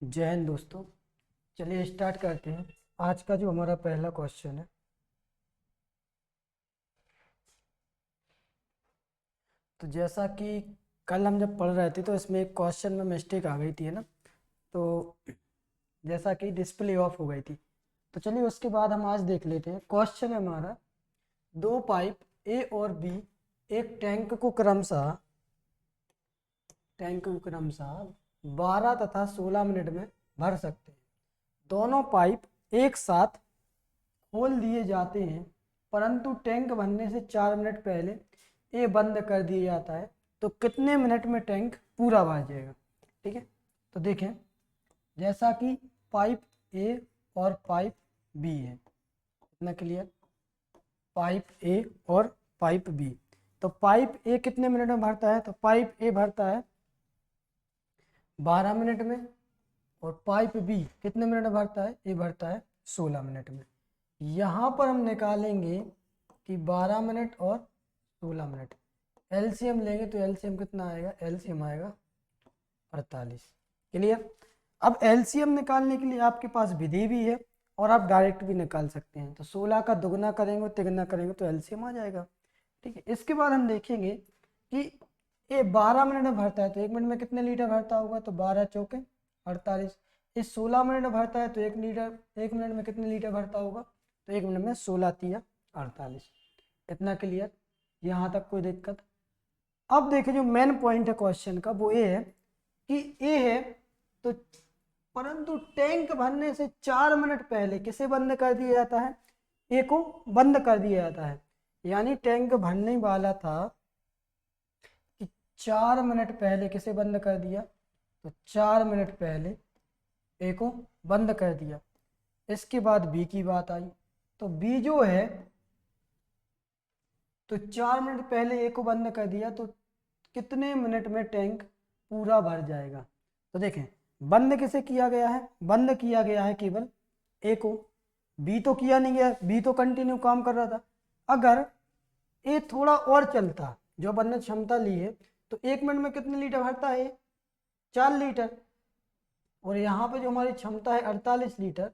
जय हिंद दोस्तों। चलिए स्टार्ट करते हैं। आज का जो हमारा पहला क्वेश्चन है, तो जैसा कि कल हम जब पढ़ रहे थे तो इसमें एक क्वेश्चन में मिस्टेक आ गई थी, है ना। तो जैसा कि डिस्प्ले ऑफ हो गई थी, तो चलिए उसके बाद हम आज देख लेते हैं। क्वेश्चन है हमारा, दो पाइप ए और बी एक टैंक को क्रमशः 12 तथा 16 मिनट में भर सकते हैं। दोनों पाइप एक साथ खोल दिए जाते हैं, परंतु टैंक भरने से 4 मिनट पहले ये बंद कर दिया जाता है, तो कितने मिनट में टैंक पूरा भर जाएगा। ठीक है, तो देखें, जैसा कि पाइप ए और पाइप बी है, इतना क्लियर। पाइप ए और पाइप बी, तो पाइप ए कितने मिनट में भरता है, तो पाइप ए भरता है 12 मिनट में, और पाइप बी कितने मिनट में भरता है, ये भरता है 16 मिनट में। यहाँ पर हम निकालेंगे कि 12 मिनट और 16 मिनट, एलसीएम लेंगे तो एलसीएम कितना आएगा, एलसीएम आएगा 48। क्लियर। अब एलसीएम निकालने के लिए आपके पास विधि भी है और आप डायरेक्ट भी निकाल सकते हैं। तो 16 का दुगना करेंगे तिगुना करेंगे तो एलसीएम आ जाएगा। ठीक है, इसके बाद हम देखेंगे कि ये 12 मिनट में भरता है तो 1 मिनट में कितने लीटर भरता होगा, तो 12 चौके 48। इस 16 मिनट में भरता है तो 1 मिनट में कितने लीटर भरता होगा, तो 1 मिनट में 16 तिया 48। इतना क्लियर, यहाँ तक कोई दिक्कत। अब देखिए, जो मेन पॉइंट है क्वेश्चन का वो ये है कि ए है, तो परंतु टैंक भरने से 4 मिनट पहले किसे बंद कर दिया जाता है, ए को बंद कर दिया जाता है। यानी टैंक भरने वाला था कि 4 मिनट पहले किसे बंद कर दिया, तो 4 मिनट पहले ए को बंद कर दिया। इसके बाद बी की बात आई, तो बी जो है, तो 4 मिनट पहले ए को बंद कर दिया, तो कितने मिनट में टैंक पूरा भर जाएगा। तो देखें, बंद किसे किया गया है, बंद किया गया है केवल ए को, बी तो किया नहीं गया, बी तो कंटिन्यू काम कर रहा था। अगर ए थोड़ा और चलता, जो बंद क्षमता ली है, तो 1 मिनट में कितने लीटर भरता है, 4 लीटर। और यहाँ पे जो हमारी क्षमता है 48 लीटर,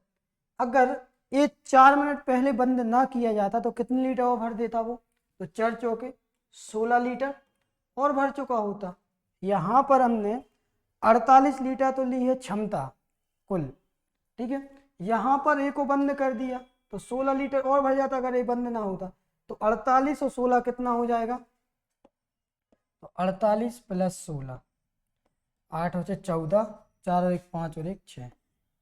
अगर ये 4 मिनट पहले बंद ना किया जाता तो कितने लीटर और भर देता वो, तो 4 चौके 16 लीटर और भर चुका होता। यहाँ पर हमने 48 लीटर तो ली है क्षमता कुल, ठीक है। यहाँ पर ए को बंद कर दिया तो 16 लीटर और भर जाता अगर ए बंद ना होता, तो 48 और 16 कितना हो जाएगा, तो 48 प्लस 16, 8 हो 14, 4 और 1 5 और 1 6,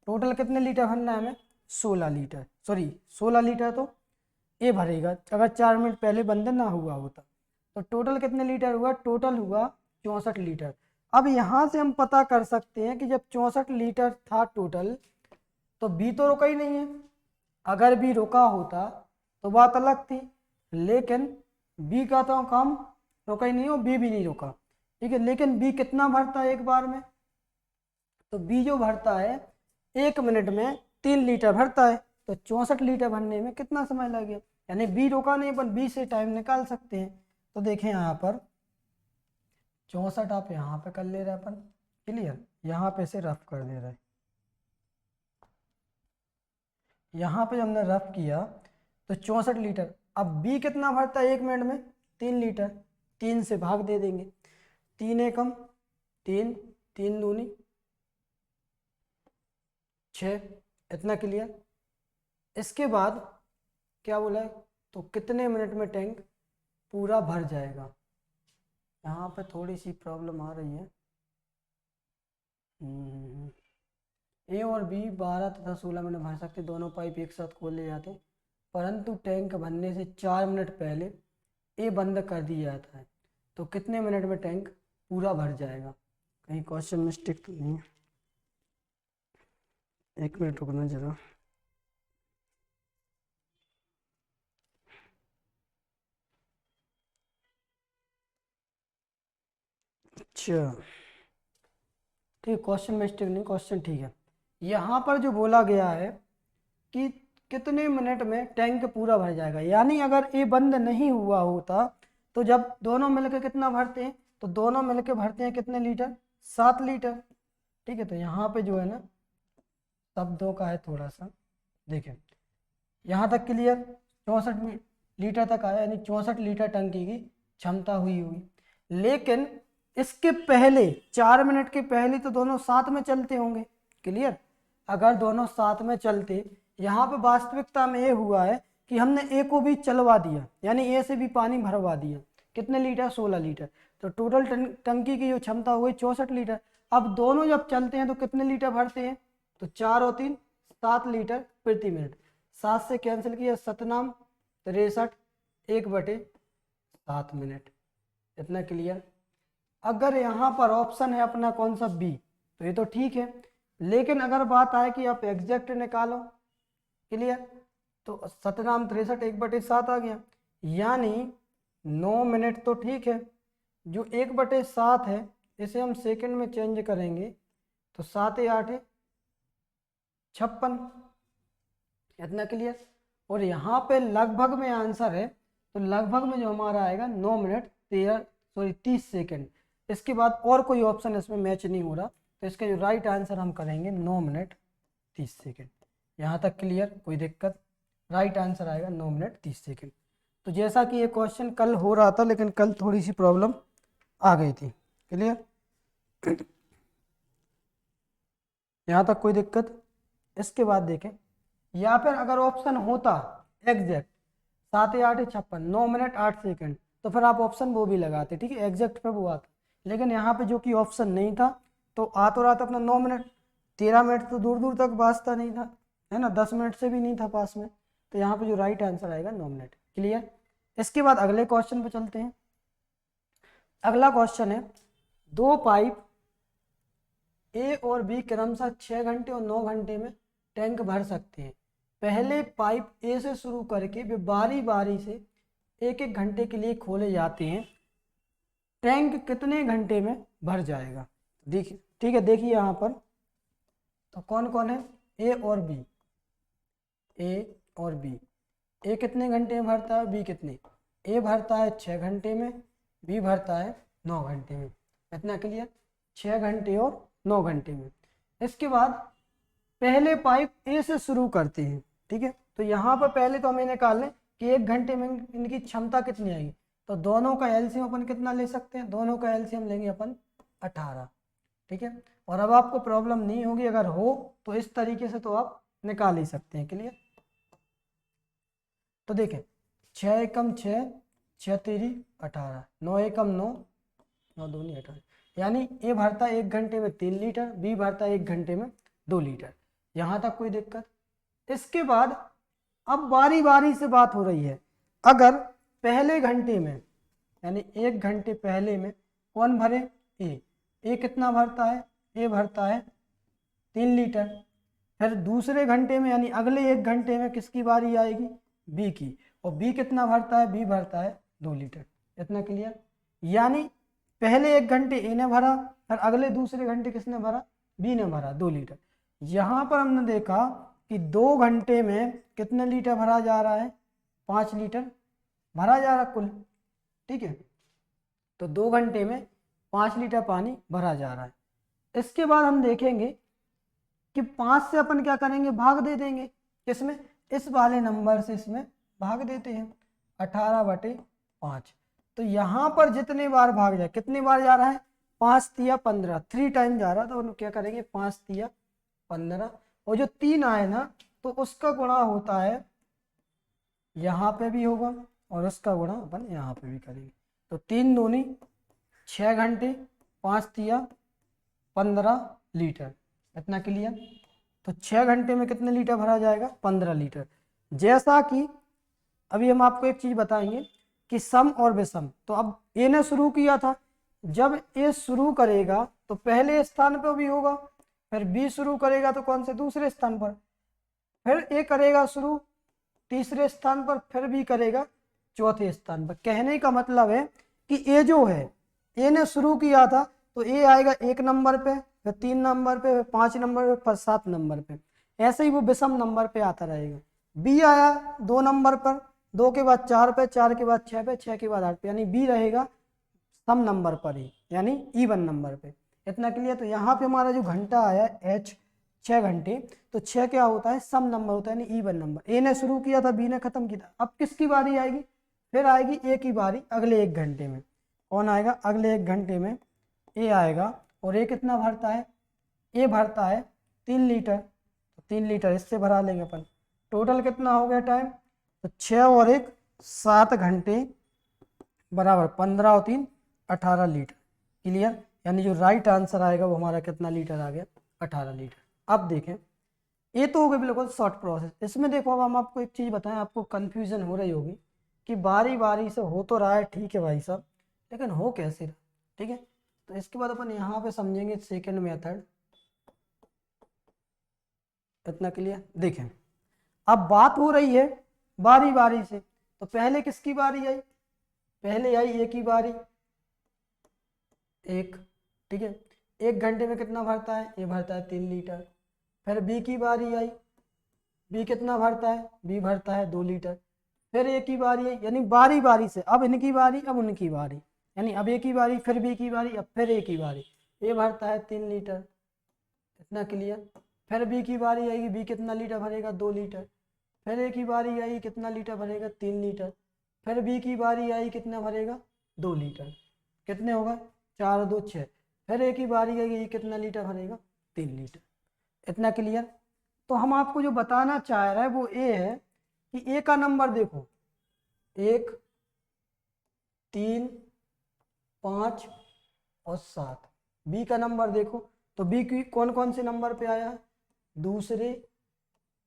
टोटल कितने लीटर भरना है हमें, 16 लीटर। सॉरी 16 लीटर तो ये भरेगा अगर 4 मिनट पहले बंद ना हुआ होता। तो टोटल कितने लीटर हुआ, टोटल हुआ 64 लीटर। अब यहाँ से हम पता कर सकते हैं कि जब 64 लीटर था टोटल, तो बी तो रुका ही नहीं है। अगर बी रुका होता तो बात अलग थी, लेकिन बी का तो काम रुका ही नहीं हो, बी भी नहीं रुका। ठीक है, लेकिन बी कितना भरता है एक बार में, तो बी जो भरता है 1 मिनट में 3 लीटर भरता है, तो 64 लीटर भरने में कितना समय लगेगा। यानी बी रोका नहीं, पर बी से टाइम निकाल सकते हैं। तो देखें यहाँ पर 64 आप यहाँ पे कर ले रहे अपन, क्लियर, यहाँ पे से रफ कर दे रहे, यहाँ पे हमने रफ किया तो 64 लीटर। अब बी कितना भरता है 1 मिनट में, 3 लीटर, 3 से भाग दे देंगे, 3 एकम 3, 3 दूनी 6, इतना क्लियर। इसके बाद क्या बोला है, तो कितने मिनट में टैंक पूरा भर जाएगा। यहाँ पे थोड़ी सी प्रॉब्लम आ रही है। ए और बी 12 तथा 16 मिनट भर सकते, दोनों पाइप एक साथ खोल ले जाते, परंतु टैंक भरने से 4 मिनट पहले ए बंद कर दिया जाता है, तो कितने मिनट में टैंक पूरा भर जाएगा। कहीं क्वेश्चन मिस्टेक तो नहीं है, 1 मिनट रुकना जरा। अच्छा, ठीक है, क्वेश्चन मिस्टेक नहीं, क्वेश्चन ठीक है। यहाँ पर जो बोला गया है कि कितने मिनट में टैंक पूरा भर जाएगा, यानी अगर ये बंद नहीं हुआ होता तो जब दोनों मिलकर कितना भरते हैं, तो दोनों मिलकर भरते हैं कितने लीटर, 7 लीटर। ठीक है। तो यहाँ पे जो है ना शब्दों का है थोड़ा सा, देखें यहाँ तक क्लियर, 64 लीटर तक आया, यानी 64 लीटर टंकी की क्षमता हुई होगी। लेकिन इसके पहले 4 मिनट के पहले तो दोनों साथ में चलते होंगे, क्लियर। अगर दोनों साथ में चलते, यहाँ पे वास्तविकता में ये हुआ है कि हमने ए को भी चलवा दिया, यानी ए से भी पानी भरवा दिया। कितने लीटर? 16 लीटर। तो टोटल टंकी की जो क्षमता हुई 64 लीटर। अब दोनों जब चलते हैं तो कितने लीटर भरते हैं? तो 4 और 3 7 लीटर प्रति मिनट। 7 से कैंसिल किया, सतनाम 63 1/7 मिनट। इतना क्लियर। अगर यहाँ पर ऑप्शन है अपना कौन सा? बी, तो ये तो ठीक है। लेकिन अगर बात आए कि आप एग्जैक्ट निकालो, क्लियर, तो सतनाम 63 1/7 आ गया, यानी 9 मिनट तो ठीक है। जो 1/7 है इसे हम सेकंड में चेंज करेंगे तो 7 8 56। इतना क्लियर। और यहाँ पे लगभग में आंसर है, तो लगभग में जो हमारा आएगा 9 मिनट 30 सेकंड। इसके बाद और कोई ऑप्शन इसमें मैच नहीं हो रहा, तो इसका जो राइट आंसर हम करेंगे 9 मिनट 30 सेकंड। यहाँ तक क्लियर, कोई दिक्कत? राइट आंसर आएगा 9 मिनट 30 सेकंड। तो जैसा कि ये क्वेश्चन कल हो रहा था, लेकिन कल थोड़ी सी प्रॉब्लम आ गई थी, क्लियर। यहाँ तक कोई दिक्कत? इसके बाद देखें, या फिर अगर ऑप्शन होता एग्जैक्ट 7 8 56 9 मिनट 8 सेकंड, तो फिर आप ऑप्शन वो भी लगाते, ठीक है, एग्जैक्ट पर वो आता। लेकिन यहाँ पे जो कि ऑप्शन नहीं था, तो आ तो रहा था अपना 9 मिनट, 13 मिनट तो दूर दूर तक वास्ता नहीं था, है ना, 10 मिनट से भी नहीं था पास में। तो यहाँ पे जो राइट आंसर आएगा 9 मिनट, क्लियर। इसके बाद अगले क्वेश्चन पे चलते हैं। अगला क्वेश्चन है, 2 पाइप ए और बी क्रमशः 6 घंटे और 9 घंटे में टैंक भर सकते हैं। पहले पाइप ए से शुरू करके वे बारी बारी से 1-1 घंटे के लिए खोले जाते हैं। टैंक कितने घंटे में भर जाएगा? देखिए, ठीक है, देखिए यहाँ पर तो कौन कौन है? ए और बी। ए और बी, ए कितने घंटे में भरता है, बी कितने? ए भरता है 6 घंटे में, बी भरता है 9 घंटे में। इतना क्लियर, 6 घंटे और 9 घंटे में। इसके बाद पहले पाइप ए से शुरू करते हैं, ठीक है। तो यहाँ पर पहले तो हमें निकाल लें कि 1 घंटे में इनकी क्षमता कितनी आएगी। तो दोनों का एलसीएम अपन कितना ले सकते हैं? दोनों का एलसीएम लेंगे अपन 18, ठीक है। और अब आपको प्रॉब्लम नहीं होगी, अगर हो तो इस तरीके से तो आप निकाल ही सकते हैं, क्लियर। तो देखें, 6 एकम 6, 6 तेरी 18, 9 एकम 9, 9 दूनी 18, यानी ए भरता है 1 घंटे में 3 लीटर, बी भरता है 1 घंटे में 2 लीटर। यहाँ तक कोई दिक्कत? इसके बाद अब बारी बारी से बात हो रही है। अगर पहले घंटे में, यानी 1 घंटे पहले में कौन भरे? ए कितना भरता है? ए भरता है 3 लीटर। फिर दूसरे घंटे में, यानी अगले 1 घंटे में किसकी बारी आएगी? बी की। और बी कितना भरता है? बी भरता है 2 लीटर। इतना क्लियर। यानी पहले 1 घंटे ए ने भरा, फिर अगले दूसरे घंटे किसने भरा? बी ने भरा 2 लीटर। यहाँ पर हमने देखा कि 2 घंटे में कितने लीटर भरा जा रहा है? 5 लीटर भरा जा रहा कुल, ठीक है। तो 2 घंटे में 5 लीटर पानी भरा जा रहा है। इसके बाद हम देखेंगे कि 5 से अपन क्या करेंगे? भाग दे देंगे। किसमें? इस वाले नंबर से इसमें भाग देते हैं, 18/5। तो यहाँ पर जितने बार भाग जाए, कितनी बार जा रहा है? 5 तिया 15, 3 टाइम जा रहा, तो हम क्या करेंगे? 5 तिया 15। और जो 3 आए ना, तो उसका गुणा होता है, यहाँ पे भी होगा और उसका गुणा अपन यहाँ पे भी करेंगे। तो 3 दूनी 6 घंटे, 5 तिया 15 लीटर। इतना क्लियर। तो 6 घंटे में कितने लीटर भरा जाएगा? 15 लीटर। जैसा कि अभी हम आपको एक चीज बताएंगे कि सम और विषम। तो अब ए ने शुरू किया था, जब ए शुरू करेगा तो पहले स्थान पर भी होगा, फिर बी शुरू करेगा तो कौन से? दूसरे स्थान पर, फिर ए करेगा शुरू तीसरे स्थान पर, फिर बी करेगा चौथे स्थान पर। कहने का मतलब है कि ए जो है, ए ने शुरू किया था तो ए आएगा 1 नंबर पे, फिर 3 नंबर पे, फिर 5 नंबर पे, फिर 7 नंबर पे। ऐसे ही वो विषम नंबर पे आता रहेगा। बी आया 2 नंबर पर, 2 के बाद 4 पे, 4 के बाद 6 पे, 6 के बाद 8 पे, यानी बी रहेगा सम नंबर पर ही, यानी इवन नंबर पे। इतना क्लियर। तो यहाँ पे हमारा जो घंटा आया h 6 घंटे, तो 6 क्या होता है, सम नंबर होता है यानी इवन नंबर। ए ने शुरू किया था, बी ने खत्म किया था। अब किसकी बारी आएगी, फिर आएगी ए की बारी अगले 1 घंटे में। कौन आएगा अगले 1 घंटे में, ए आएगा। और ए कितना भरता है, ए भरता है 3 लीटर, तो 3 लीटर इससे भरा लेंगे अपन। टोटल कितना हो गया टाइम, तो 6 और 1 7 घंटे बराबर 15 और 3 18 लीटर। क्लियर, यानी जो राइट आंसर आएगा वो हमारा कितना लीटर आ गया, 18 लीटर। अब देखें, ये तो हो गया बिल्कुल शॉर्ट प्रोसेस। इसमें देखो अब हम आपको एक चीज़ बताएं, आपको कन्फ्यूजन हो रही होगी कि बारी बारी से हो तो रहा है, ठीक है भाई साहब, लेकिन हो कैसे रहा, ठीक है। तो इसके बाद अपन यहाँ पे समझेंगे सेकेंड मेथड। इतना क्लियर। देखें, अब बात हो रही है बारी बारी से, तो पहले किसकी बारी आई, पहले आई ए की बारी, 1, ठीक है। 1 घंटे में कितना भरता है, ये भरता है 3 लीटर। फिर बी की बारी आई, बी कितना भरता है, बी भरता है 2 लीटर। फिर ए की बारी आई, यानी बारी बारी से, अब इनकी बारी अब उनकी बारी, यानी अब ए की बारी फिर बी की बारी अब फिर ए की बारी, ए भरता है 3 लीटर। इतना क्लियर। फिर बी की बारी आएगी, बी कितना लीटर भरेगा, 2 लीटर। फिर ए की बारी आई, कितना लीटर भरेगा, 3 लीटर। फिर बी की बारी आई, कितना भरेगा, 2 लीटर। कितने होगा, 4 और 2 6। फिर ए की बारी आई, कितना लीटर भरेगा, 3 लीटर। इतना क्लियर। तो हम आपको जो बताना चाह रहे हैं वो ये है कि ए का नंबर देखो, 1 3 5 और 7। बी का नंबर देखो, तो बी की कौन कौन से नंबर पे आया है, दूसरे,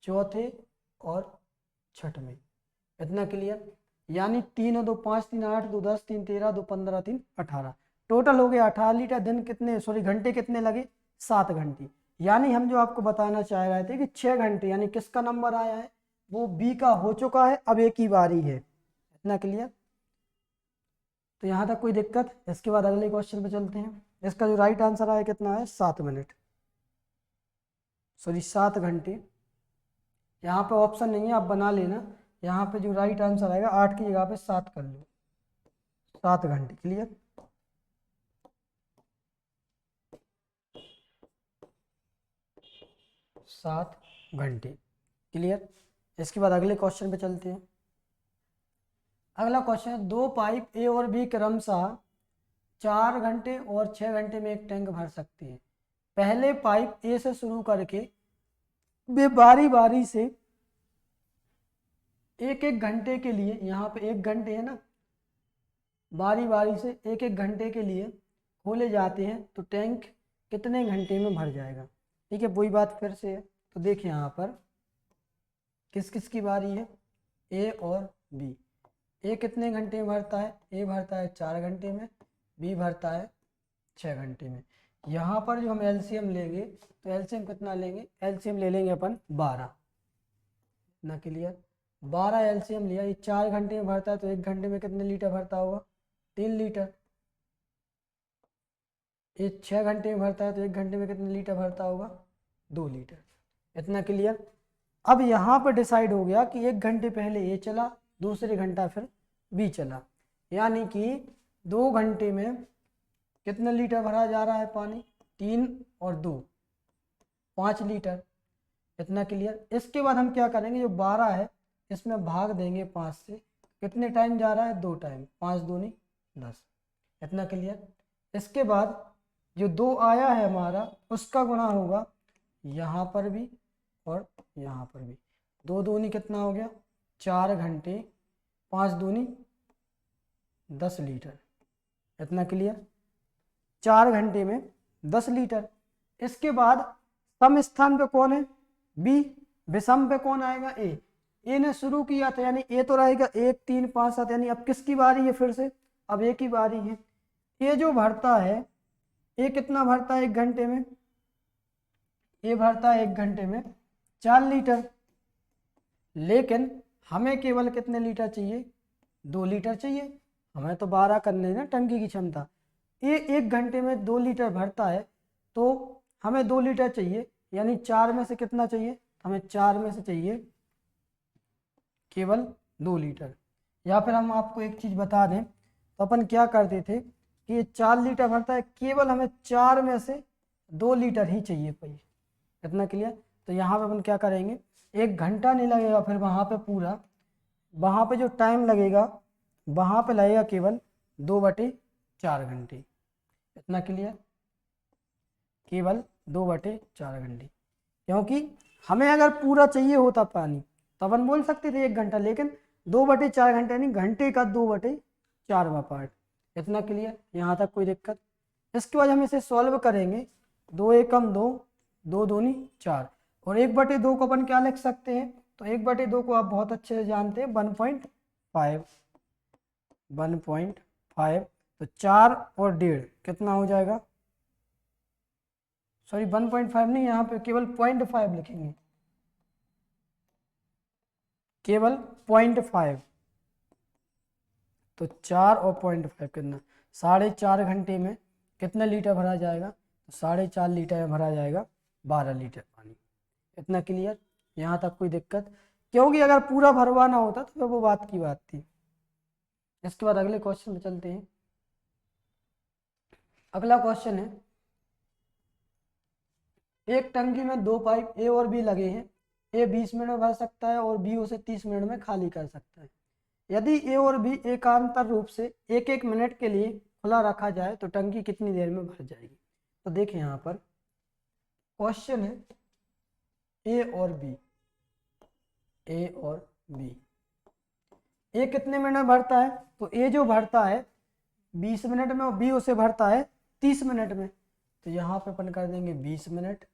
चौथे और छठवें। इतना क्लियर। यानी 3 और 2 5 3 8 2 10 3 13 2 15 3 18, टोटल हो गया 18 लीटर। दिन कितने, सॉरी घंटे कितने लगे, 7 घंटे। यानी हम जो आपको बताना चाह रहे थे कि 6 घंटे, यानी किसका नंबर आया है, वो बी का हो चुका है, अब ए की बारी है। इतना क्लियर। तो यहाँ तक कोई दिक्कत। इसके बाद अगले क्वेश्चन पे चलते हैं। इसका जो राइट आंसर आया कितना है, 7 मिनट, सॉरी 7 घंटे। यहाँ पे ऑप्शन नहीं है, आप बना लेना। यहाँ पे जो राइट आंसर आएगा 8 की जगह पे 7 कर लो, 7 घंटे। क्लियर, 7 घंटे। क्लियर। इसके बाद अगले क्वेश्चन पे चलते हैं। अगला क्वेश्चन है, 2 पाइप ए और बी क्रमशः 4 घंटे और 6 घंटे में एक टैंक भर सकते हैं। पहले पाइप ए से शुरू करके वे बारी बारी से 1-1 घंटे के लिए, यहाँ पे 1 घंटे है ना, बारी बारी से 1-1 घंटे के लिए खोले जाते हैं, तो टैंक कितने घंटे में भर जाएगा। ठीक है, वही बात फिर से है। तो देखिए यहाँ पर किस किस की बारी है, ए और बी। ए कितने घंटे में भरता है, ए भरता है 4 घंटे में, बी भरता है 6 घंटे में। यहाँ पर जो हम एलसीएम लेंगे, तो एलसीएम कितना लेंगे, एलसीएम ले लेंगे अपन 12। ना क्लियर, 12 एलसीएम लिया। ये 4 घंटे में भरता है, तो 1 घंटे में कितने लीटर भरता होगा, 3 लीटर। ये 6 घंटे में भरता है, तो 1 घंटे में कितने लीटर भरता होगा, 2 लीटर। इतना क्लियर। अब यहाँ पर डिसाइड हो गया कि 1 घंटे पहले ए चला, दूसरे घंटा फिर बी चला, यानी कि 2 घंटे में कितने लीटर भरा जा रहा है पानी, 3 और 2 5 लीटर। इतना क्लियर। इसके बाद हम क्या करेंगे, जो 12 है इसमें भाग देंगे 5 से, कितने टाइम जा रहा है, 2 टाइम, 5 दूनी 10। इतना क्लियर। इसके बाद जो 2 आया है हमारा, उसका गुणा होगा यहाँ पर भी और यहाँ पर भी। 2 दूनी कितना हो गया, 4 घंटे, 5 दूनी 10 लीटर। इतना क्लियर। 4 घंटे में 10 लीटर। इसके बाद सम स्थान पे कौन है, बी। विषम पे कौन आएगा, ए। ए ने शुरू किया था, यानी ए तो रहेगा 1 3 5 7, यानी अब किसकी बारी है, फिर से अब ए की बारी है। ए जो भरता है, ए कितना भरता है 1 घंटे में, ए भरता है 1 घंटे में 4 लीटर। लेकिन हमें केवल कितने लीटर चाहिए, 2 लीटर चाहिए। हमें तो 12 करने ना टंकी की क्षमता। ये 1 घंटे में 2 लीटर भरता है, तो हमें 2 लीटर चाहिए, यानी 4 में से कितना चाहिए, हमें 4 में से चाहिए केवल 2 लीटर। या फिर हम आपको एक चीज़ बता दें, तो अपन क्या करते थे, कि ये 4 लीटर भरता है, केवल हमें 4 में से 2 लीटर ही चाहिए पाई। इतना क्लियर। तो यहाँ पे अपन क्या करेंगे, 1 घंटा नहीं लगेगा, फिर वहाँ पे पूरा, वहाँ पे जो टाइम लगेगा वहाँ पे लगेगा केवल 2/4 घंटे। इतना क्लियर, केवल 2/4 घंटे। क्योंकि हमें अगर पूरा चाहिए होता पानी तो अपन बोल सकते थे 1 घंटा, लेकिन 2/4 घंटे नहीं, घंटे का 2/4वां पार्ट। इतना क्लियर, यहाँ तक कोई दिक्कत। इसके बाद हम इसे सॉल्व करेंगे, 2 एकम 2, 2 दूनी 4, और 1/2 को अपन क्या लिख सकते हैं, तो 1/2 को आप बहुत अच्छे से जानते हैं, 1.5, 1.5। तो 4 और 1.5 कितना हो जाएगा, सॉरी 1.5 नहीं, यहाँ पे केवल 0.5 लिखेंगे, केवल 0.5। तो 4 और 0.5 कितना, 4.5 घंटे में कितने लीटर भरा जाएगा, तो 4.5 लीटर में भरा जाएगा 12 लीटर पानी। इतना क्लियर, यहाँ तक कोई दिक्कत, क्योंकि अगर पूरा भरवाना होता तो फिर वो बात की बात थी। इसके बाद अगले क्वेश्चन में चलते हैं। अगला क्वेश्चन है, एक टंकी में 2 पाइप ए और बी लगे हैं, ए 20 मिनट में भर सकता है और बी उसे 30 मिनट में खाली कर सकता है। यदि ए और बी एकांतर रूप से 1-1 मिनट के लिए खुला रखा जाए तो टंकी कितनी देर में भर जाएगी। तो देखिए यहाँ पर क्वेश्चन है ए और बी, ए और बी, ए कितने मिनट में भरता है, तो ए जो भरता है 20 मिनट में और बी उसे भरता है 30 मिनट में। तो यहाँ पे अपन कर देंगे 20 मिनट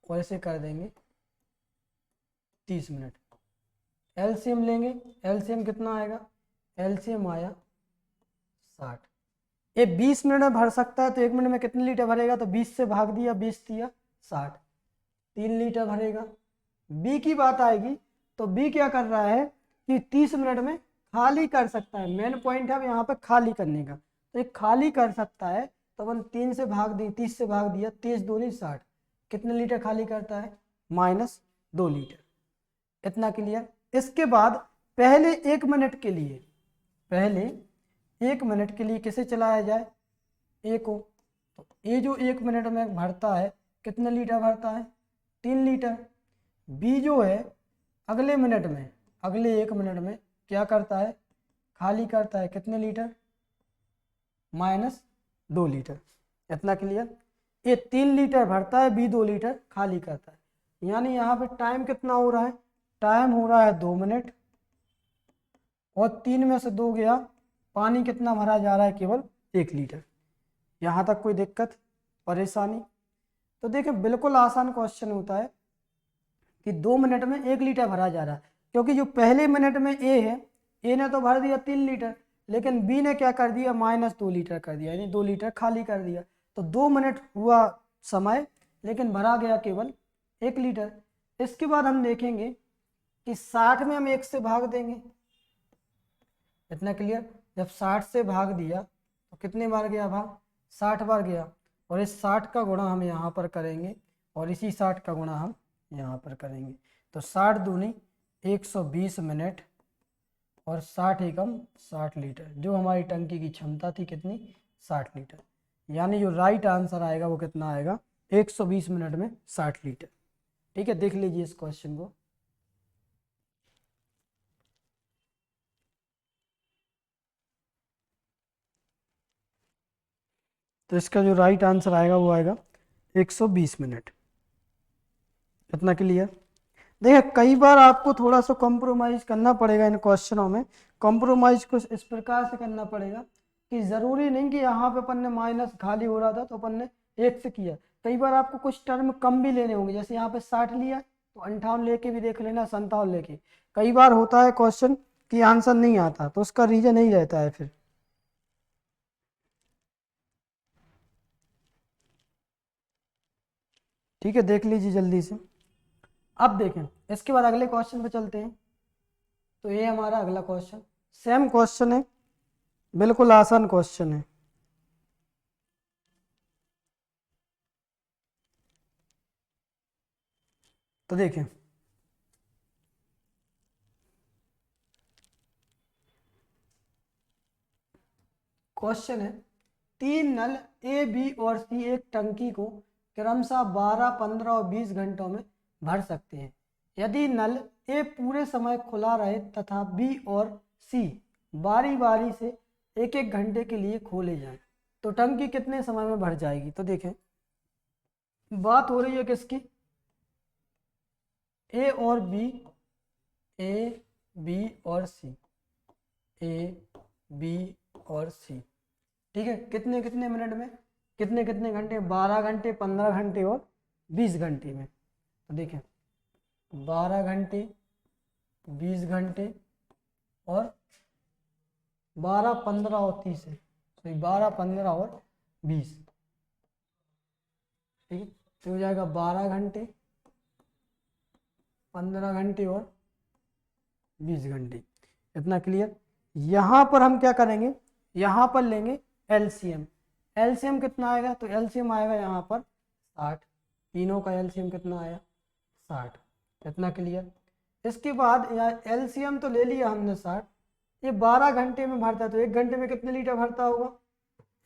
और ऐसे कर देंगे 30 मिनट। एलसीएम लेंगे, एलसीएम कितना आएगा, एलसीएम आया 60। ये 20 मिनट में भर सकता है तो 1 मिनट में कितने लीटर भरेगा, तो 20 से भाग दिया, 20 दिया 60, 3 लीटर भरेगा। बी की बात आएगी तो बी क्या कर रहा है कि 30 मिनट में खाली कर सकता है, मेन पॉइंट है यहाँ पे खाली करने का, तो ये खाली कर सकता है। तो अपन 3 से भाग दी, 30 से भाग दिया, 30 दूनी 60, कितने लीटर खाली करता है, -2 लीटर। इतना क्लियर। इसके बाद पहले 1 मिनट के लिए, पहले 1 मिनट के लिए किसे चलाया जाए, ए को। तो ए जो 1 मिनट में भरता है कितने लीटर भरता है, 3 लीटर। बी जो है अगले मिनट में, अगले 1 मिनट में क्या करता है, खाली करता है कितने लीटर, -2 लीटर। इतना क्लियर। ए 3 लीटर भरता है, बी 2 लीटर खाली करता है, यानी यहाँ पे टाइम कितना हो रहा है, टाइम हो रहा है 2 मिनट, और 3 में से 2 गया, पानी कितना भरा जा रहा है, केवल 1 लीटर। यहाँ तक कोई दिक्कत परेशानी। तो देखें बिल्कुल आसान क्वेश्चन होता है कि 2 मिनट में 1 लीटर भरा जा रहा है, क्योंकि जो पहले मिनट में ए है, ए ने तो भर दिया 3 लीटर, लेकिन बी ने क्या कर दिया, -2 लीटर कर दिया, यानी 2 लीटर खाली कर दिया। तो 2 मिनट हुआ समय, लेकिन भरा गया केवल 1 लीटर। इसके बाद हम देखेंगे कि 60 में हम 1 से भाग देंगे। इतना क्लियर। जब 60 से भाग दिया तो कितने बार गया भाग, 60 बार गया, और इस 60 का गुणा हम यहाँ पर करेंगे और इसी 60 का गुणा हम यहाँ पर करेंगे। तो 60 दूनी 120 मिनट और 60 एकम 60 लीटर, जो हमारी टंकी की क्षमता थी कितनी, 60 लीटर। यानी जो राइट आंसर आएगा वो कितना आएगा, 120 मिनट में 60 लीटर। ठीक है, देख लीजिए इस क्वेश्चन को। तो इसका जो राइट आंसर आएगा वो आएगा 120 मिनट। इतना क्लियर। देखिए कई बार आपको थोड़ा सा कॉम्प्रोमाइज़ करना पड़ेगा इन क्वेश्चनों में। कॉम्प्रोमाइज़ कुछ इस प्रकार से करना पड़ेगा कि ज़रूरी नहीं कि यहाँ पे अपन ने माइनस खाली हो रहा था तो अपन ने 1 से किया। कई बार आपको कुछ टर्म कम भी लेने होंगे, जैसे यहाँ पे 60 लिया तो 58 लेके भी देख लेना, 57 लेके। कई बार होता है क्वेश्चन कि आंसर नहीं आता, तो उसका रीजन नहीं रहता है फिर। ठीक है, देख लीजिए जल्दी से। अब देखें इसके बाद अगले क्वेश्चन पे चलते हैं। तो ये हमारा अगला क्वेश्चन सेम क्वेश्चन है, बिल्कुल आसान क्वेश्चन है। तो देखें क्वेश्चन है, 3 नल ए, बी और सी एक टंकी को क्रमशः 12, 15 और 20 घंटों में भर सकते हैं। यदि नल ए पूरे समय खुला रहे तथा बी और सी बारी बारी से एक एक घंटे के लिए खोले जाएं, तो टंकी कितने समय में भर जाएगी? तो देखें, बात हो रही है किसकी? ए और बी, ए, बी और सी, ए, बी और सी, ठीक है। कितने कितने मिनट में, कितने कितने घंटे? 12 घंटे, 15 घंटे और 20 घंटे में। तो देखें, 12 घंटे, 20 घंटे और 12, 15 और 30 है, तो 12, 15 और 20, ठीक है। तो हो जाएगा 12 घंटे, 15 घंटे और 20 घंटे। इतना क्लियर? यहाँ पर हम क्या करेंगे, यहाँ पर लेंगे एलसीएम। एलसीएम कितना आएगा? तो एलसीएम आएगा यहाँ पर 60, तीनों का एलसीएम कितना आया? 60। इतना क्लियर? इसके बाद एलसीएम तो ले लिया हमने 60, ये 12 घंटे में भरता है, तो 1 घंटे में कितने लीटर भरता होगा?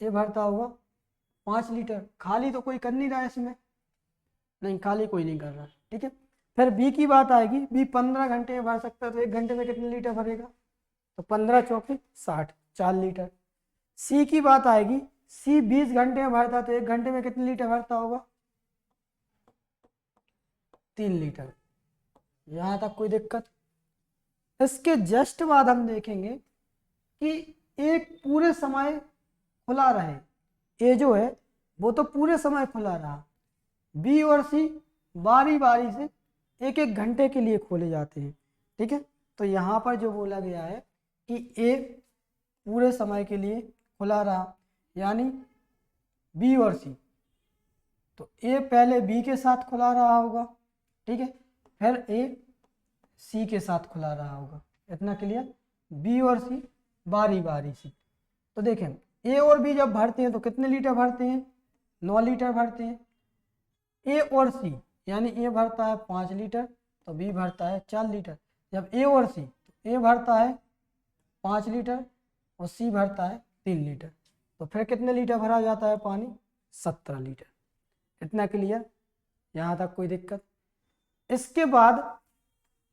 ये भरता होगा 5 लीटर। खाली तो कोई कर नहीं रहा है इसमें, नहीं खाली कोई नहीं कर रहा, ठीक है। फिर बी की बात आएगी, बी 15 घंटे में भर सकता है, तो 1 घंटे में कितने लीटर भरेगा? तो 15 चौके 60, 4 लीटर। सी की बात आएगी, सी 20 घंटे में भरता है, तो 1 घंटे में कितने लीटर भरता होगा? 3 लीटर। यहाँ तक कोई दिक्कत? इसके जस्ट बाद हम देखेंगे कि एक पूरे समय खुला रहे, ए जो है वो तो पूरे समय खुला रहा, बी और सी बारी बारी से एक एक घंटे के लिए खोले जाते हैं, ठीक है। तो यहाँ पर जो बोला गया है कि ए पूरे समय के लिए खुला रहा, यानी बी और सी, तो ए पहले बी के साथ खुला रहा होगा, ठीक है, फिर ए सी के साथ खुला रहा होगा। इतना क्लियर? बी और सी बारी बारी से। तो देखें, ए और बी जब भरते हैं तो कितने लीटर भरते हैं? 9 लीटर भरते हैं। ए और सी, यानी ए भरता है 5 लीटर, तो बी भरता है 4 लीटर। जब ए और सी, तो ए भरता है 5 लीटर और सी भरता है 3 लीटर, तो फिर कितने लीटर भरा जाता है पानी? 17 लीटर। इतना क्लियर? यहाँ तक कोई दिक्कत? इसके बाद,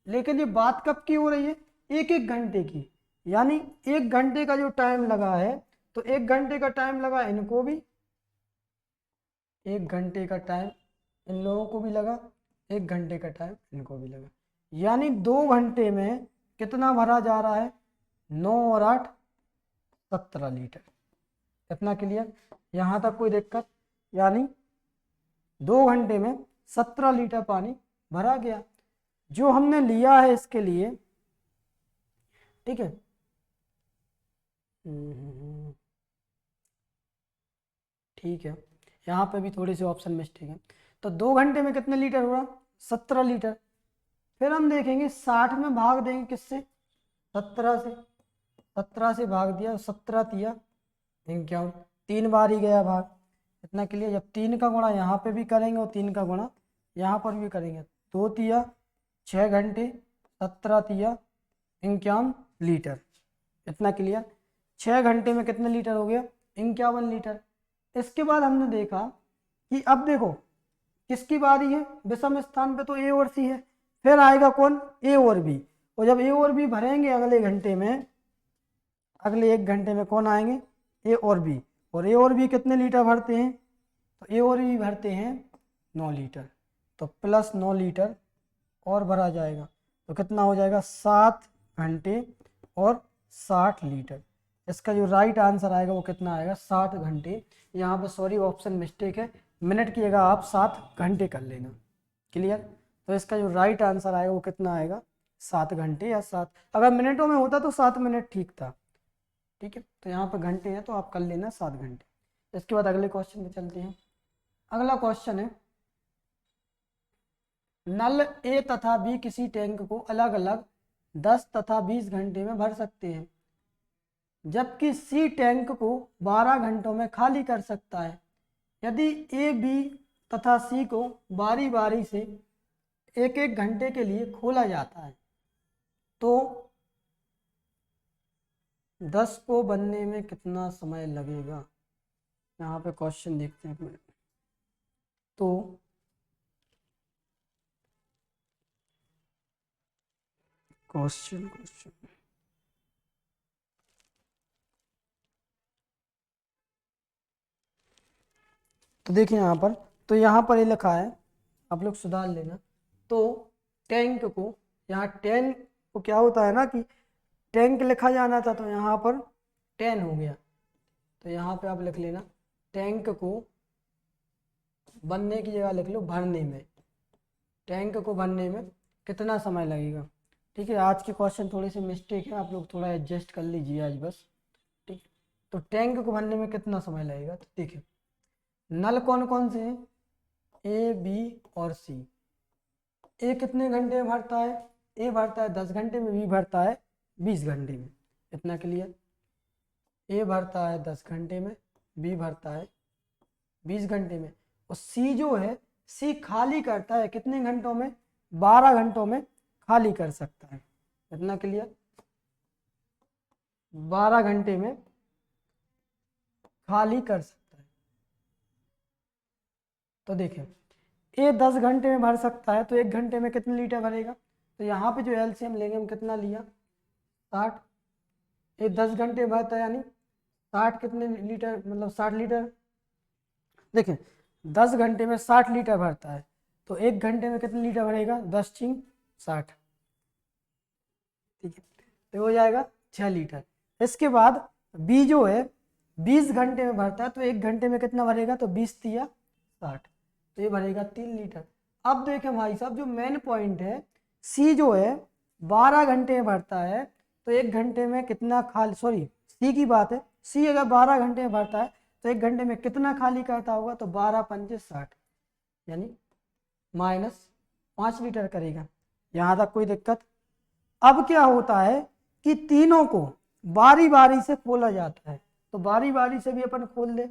लेकिन ये बात कब की हो रही है? एक एक घंटे की, यानी 1 घंटे का जो टाइम लगा है, तो 1 घंटे का टाइम लगा इनको भी, 1 घंटे का टाइम इन लोगों को भी लगा, 1 घंटे का टाइम इनको भी लगा, यानी 2 घंटे में कितना भरा जा रहा है? 9 और 8 17 लीटर। इतना क्लियर? यहाँ तक कोई दिक्कत? यानी 2 घंटे में 17 लीटर पानी भरा गया, जो हमने लिया है इसके लिए, ठीक है। ठीक है, यहाँ पे भी थोड़े से ऑप्शन मिस्टेक है। तो 2 घंटे में कितने लीटर हुआ? 17 लीटर। फिर हम देखेंगे 60 में भाग देंगे किससे? 17 से। 17 से भाग दिया, 17 तिया 51, 3 बार ही गया भाग। इतना क्लियर? जब 3 का गुणा यहाँ पे भी करेंगे और 3 का गुणा यहाँ पर भी करेंगे, 2 तिया 6 घंटे, 17 तिया 51 लीटर। इतना क्लियर? 6 घंटे में कितने लीटर हो गया? 51 लीटर। इसके बाद हमने देखा कि अब देखो किसकी बारी है? विषम स्थान पे तो ए और सी है, फिर आएगा कौन? ए और बी। और जब ए और बी भरेंगे अगले घंटे में, अगले 1 घंटे में कौन आएंगे? ए और बी। और ए और बी कितने लीटर भरते हैं? तो ए और बी भरते हैं 9 लीटर, तो प्लस 9 लीटर और भरा जाएगा, तो कितना हो जाएगा? 7 घंटे और 60 लीटर। इसका जो राइट आंसर आएगा वो कितना आएगा? 60 घंटे। यहाँ पर सॉरी ऑप्शन मिस्टेक है, मिनट की जगह आप 7 घंटे कर लेना। क्लियर? तो इसका जो राइट आंसर आएगा वो कितना आएगा? 7 घंटे या 7, अगर मिनटों में होता तो 7 मिनट ठीक था, ठीक है। तो यहाँ पर घंटे हैं तो आप कर लेना 7 घंटे। इसके बाद अगले क्वेश्चन में चलते हैं। अगला क्वेश्चन है, नल ए तथा बी किसी टैंक को अलग अलग 10 तथा 20 घंटे में भर सकते हैं, जबकि सी टैंक को 12 घंटों में खाली कर सकता है। यदि ए, बी तथा सी को बारी बारी से एक एक घंटे के लिए खोला जाता है, तो 10 को बनने में कितना समय लगेगा। यहाँ पे क्वेश्चन देखते हैं एक मिनट। तो क्वेश्चन तो देखिए यहाँ पर, तो यहाँ पर ये लिखा है, आप लोग सुधार लेना। तो टैंक को, यहाँ 10 को क्या होता है ना कि टैंक लिखा जाना था, तो यहाँ पर 10 हो गया। तो यहाँ पे आप लिख लेना टैंक को बनने की जगह लिख लो भरने में, टैंक को भरने में कितना समय लगेगा। ठीक है, आज के क्वेश्चन थोड़ी सी मिस्टेक है, आप लोग थोड़ा एडजस्ट कर लीजिए आज बस। ठीक, तो टैंक को भरने में कितना समय लगेगा। तो देखिए नल कौन कौन से हैं, ए बी और सी। ए कितने घंटे में भरता है, ए भरता है 10 घंटे में, बी भरता है 20 घंटे में। इतना क्लियर, ए भरता है 10 घंटे में, बी भरता है 20 घंटे में, और सी जो है, सी खाली करता है कितने घंटों में, 12 घंटों में खाली कर सकता है। इतना क्लियर, 12 घंटे में खाली कर सकता है। तो देखें ए 10 घंटे में भर सकता है, तो 1 घंटे में कितने लीटर भरेगा। तो यहाँ पे जो एलसीएम लेंगे हम, कितना लिया 60। ए 10 घंटे में भरता है यानी 60 कितने लीटर, मतलब 60 लीटर। देखें 10 घंटे में 60 लीटर भरता है, तो 1 घंटे में कितने लीटर भरेगा, 10 × 60। ठीक है, तो हो जाएगा 6 लीटर। इसके बाद बी जो है 20 घंटे में भरता है, तो 1 घंटे में कितना भरेगा, तो 20 × 60, तो ये भरेगा 3 लीटर। अब देखें भाई साहब, जो मेन पॉइंट है, सी जो है 12 घंटे में भरता है, तो 1 घंटे में कितना खाली, सॉरी सी की बात है, सी अगर 12 घंटे में भरता है तो 1 घंटे में कितना खाली करता होगा, तो 12 × 5 = 60, यानी -5 लीटर करेगा। यहाँ तक कोई दिक्कत। अब क्या होता है कि तीनों को बारी बारी से खोला जाता है, तो बारी बारी से भी अपन खोल ले।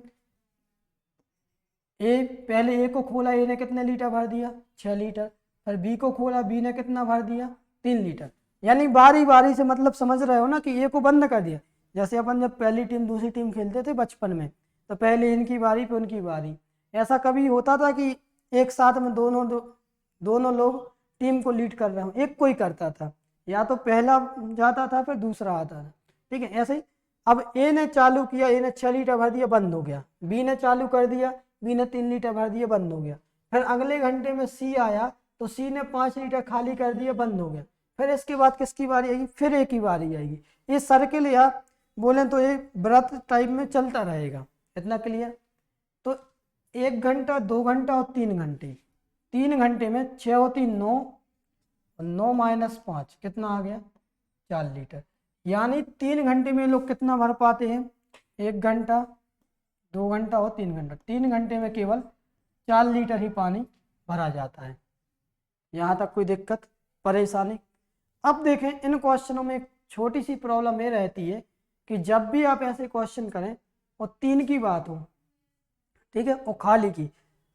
ए पहले ए को खोला, ए ने कितने लीटर भर दिया, 6 लीटर। फिर बी को खोला, बी ने कितना भर दिया, 3 लीटर। यानी बारी बारी से, मतलब समझ रहे हो ना कि ए को बंद कर दिया। जैसे अपन जब पहली टीम दूसरी टीम खेलते थे बचपन में, तो पहले इनकी बारी पे उनकी बारी, ऐसा कभी होता था कि एक साथ में दोनों लोग टीम को लीड कर रहे हो, एक कोई करता था, या तो पहला जाता था फिर दूसरा आता था। ठीक है, ऐसे ही अब ए ने चालू किया, ए ने 6 लीटर भर दिया, बंद हो गया। बी ने चालू कर दिया, बी ने 3 लीटर भर दिया, बंद हो गया। फिर अगले घंटे में सी आया, तो सी ने 5 लीटर खाली कर दिया, बंद हो गया। फिर इसके बाद किसकी बारी आएगी, फिर एक ही बारी आएगी। ये सर्किल या बोले तो ये व्रत टाइप में चलता रहेगा। इतना क्लियर। तो 1 घंटा, 2 घंटा और 3 घंटे, 3 घंटे में 6 होती 9, 9 - 5 कितना आ गया, 4 लीटर। यानी 3 घंटे में लोग कितना भर पाते हैं, 1 घंटा, 2 घंटा और 3 घंटा, 3 घंटे में केवल 4 लीटर ही पानी भरा जाता है। यहाँ तक कोई दिक्कत परेशानी। अब देखें इन क्वेश्चनों में एक छोटी सी प्रॉब्लम ये रहती है कि जब भी आप ऐसे क्वेश्चन करें और 3 की बात हो, ठीक है, और खाली की,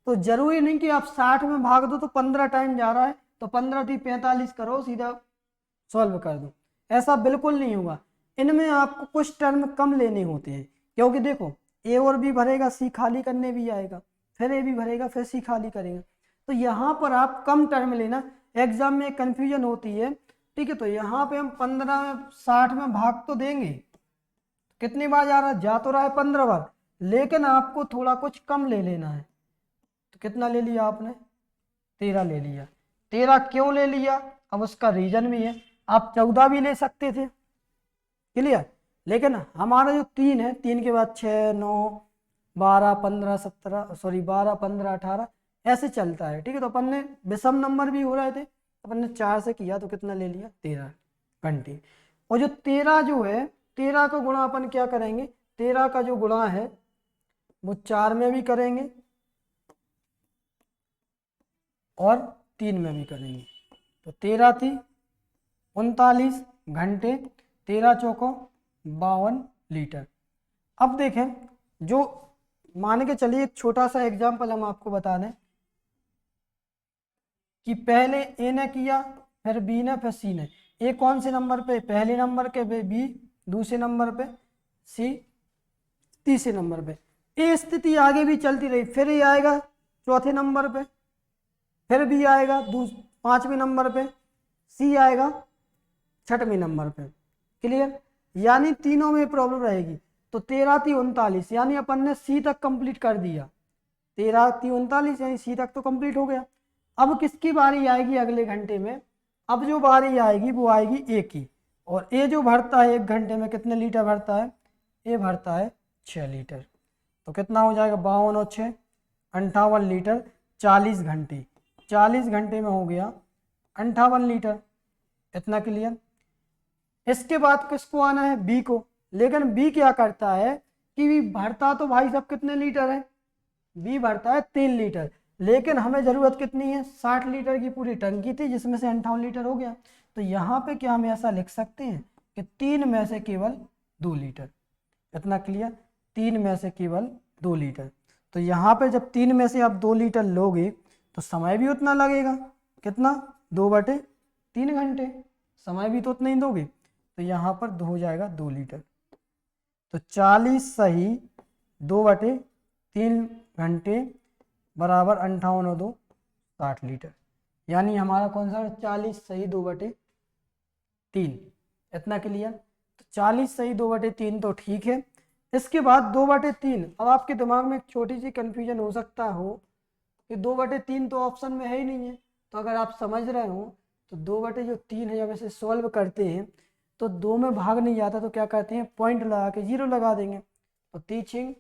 तो जरूरी नहीं कि आप 60 में भाग दो तो 15 टाइम जा रहा है, तो 15 × 45 करो, सीधा सॉल्व कर दो। ऐसा बिल्कुल नहीं होगा। इनमें आपको कुछ टर्म कम लेने होते हैं, क्योंकि देखो ए और बी भरेगा, सी खाली करने भी आएगा, फिर ए भी भरेगा, फिर सी खाली करेगा। तो यहाँ पर आप कम टर्म लेना, एग्जाम में कंफ्यूजन होती है। ठीक है, तो यहाँ पे हम 15 में 60 में भाग तो देंगे, कितनी बार जा रहा है, जा तो रहा है 15 बार, लेकिन आपको थोड़ा कुछ कम ले लेना है। तो कितना ले लिया आपने, 13 ले लिया। 13 क्यों ले लिया, अब उसका रीजन भी है। आप 14 भी ले सकते थे, क्लियर, लेकिन हमारा जो 3 है, 3 के बाद 6, 9, 12, 15, 17, सॉरी 12, 15, 18 ऐसे चलता है। ठीक है, तो अपन ने विषम नंबर भी हो रहे थे, अपन ने 4 से किया, तो कितना ले लिया, 13 घंटे। और जो 13 जो है, 13 का गुणा अपन क्या करेंगे, 13 का जो गुणा है वो 4 में भी करेंगे और 3 में भी करेंगे। तो 13 थी 39 घंटे, 13 चौको 52 लीटर। अब देखें, जो मान के चलिए एक छोटा सा एग्जाम्पल हम आपको बता दें कि पहले ए ने किया, फिर बी ने, फिर सी ने। ए कौन से नंबर पे, पहले नंबर के पे, बी दूसरे नंबर पे, सी तीसरे नंबर पे। ये स्थिति आगे भी चलती रही, फिर ये आएगा चौथे नंबर पे, फिर भी आएगा पांचवें नंबर पे, सी आएगा छठवें नंबर पे। क्लियर? यानी तीनों में प्रॉब्लम रहेगी। तो 13 3 39, यानी अपन ने सी तक कंप्लीट कर दिया। 13 3 39 यानी सी तक तो कंप्लीट हो गया। अब किसकी बारी आएगी अगले घंटे में? अब जो बारी आएगी वो आएगी ए की। और ए जो भरता है 1 घंटे में कितने लीटर भरता है? ए भरता है 6 लीटर। तो कितना हो जाएगा? 52 और 6 58 लीटर। 40 घंटे, 40 घंटे में हो गया 58 लीटर। इतना क्लियर? इसके बाद किसको आना है? बी को। लेकिन बी क्या करता है कि भरता तो भाई साहब कितने लीटर है? बी भरता है 3 लीटर, लेकिन हमें ज़रूरत कितनी है? 60 लीटर की पूरी टंकी थी, जिसमें से 58 लीटर हो गया। तो यहाँ पे क्या हम ऐसा लिख सकते हैं कि 3 में से केवल 2 लीटर। इतना क्लियर? 3 में से केवल 2 लीटर। तो यहाँ पे जब 3 में से आप 2 लीटर लोगे तो समय भी उतना लगेगा। कितना? 2/3 घंटे। समय भी तो उतना ही दोगे। तो यहाँ पर हो जाएगा 2 लीटर। तो 40 सही 2/3 घंटे बराबर 58 और 2 60 लीटर। यानी हमारा कौन सा? 40 सही 2/3। इतना क्लियर? तो 40 सही 2/3 तो ठीक है। इसके बाद 2/3, अब आपके दिमाग में एक छोटी सी कंफ्यूजन हो सकता हो कि 2/3 तो ऑप्शन में है ही नहीं है। तो अगर आप समझ रहे हो तो 2/3 है, जब इसे सॉल्व करते हैं तो 2 में भाग नहीं जाता तो क्या करते हैं? पॉइंट लगा के 0 लगा देंगे। तो 3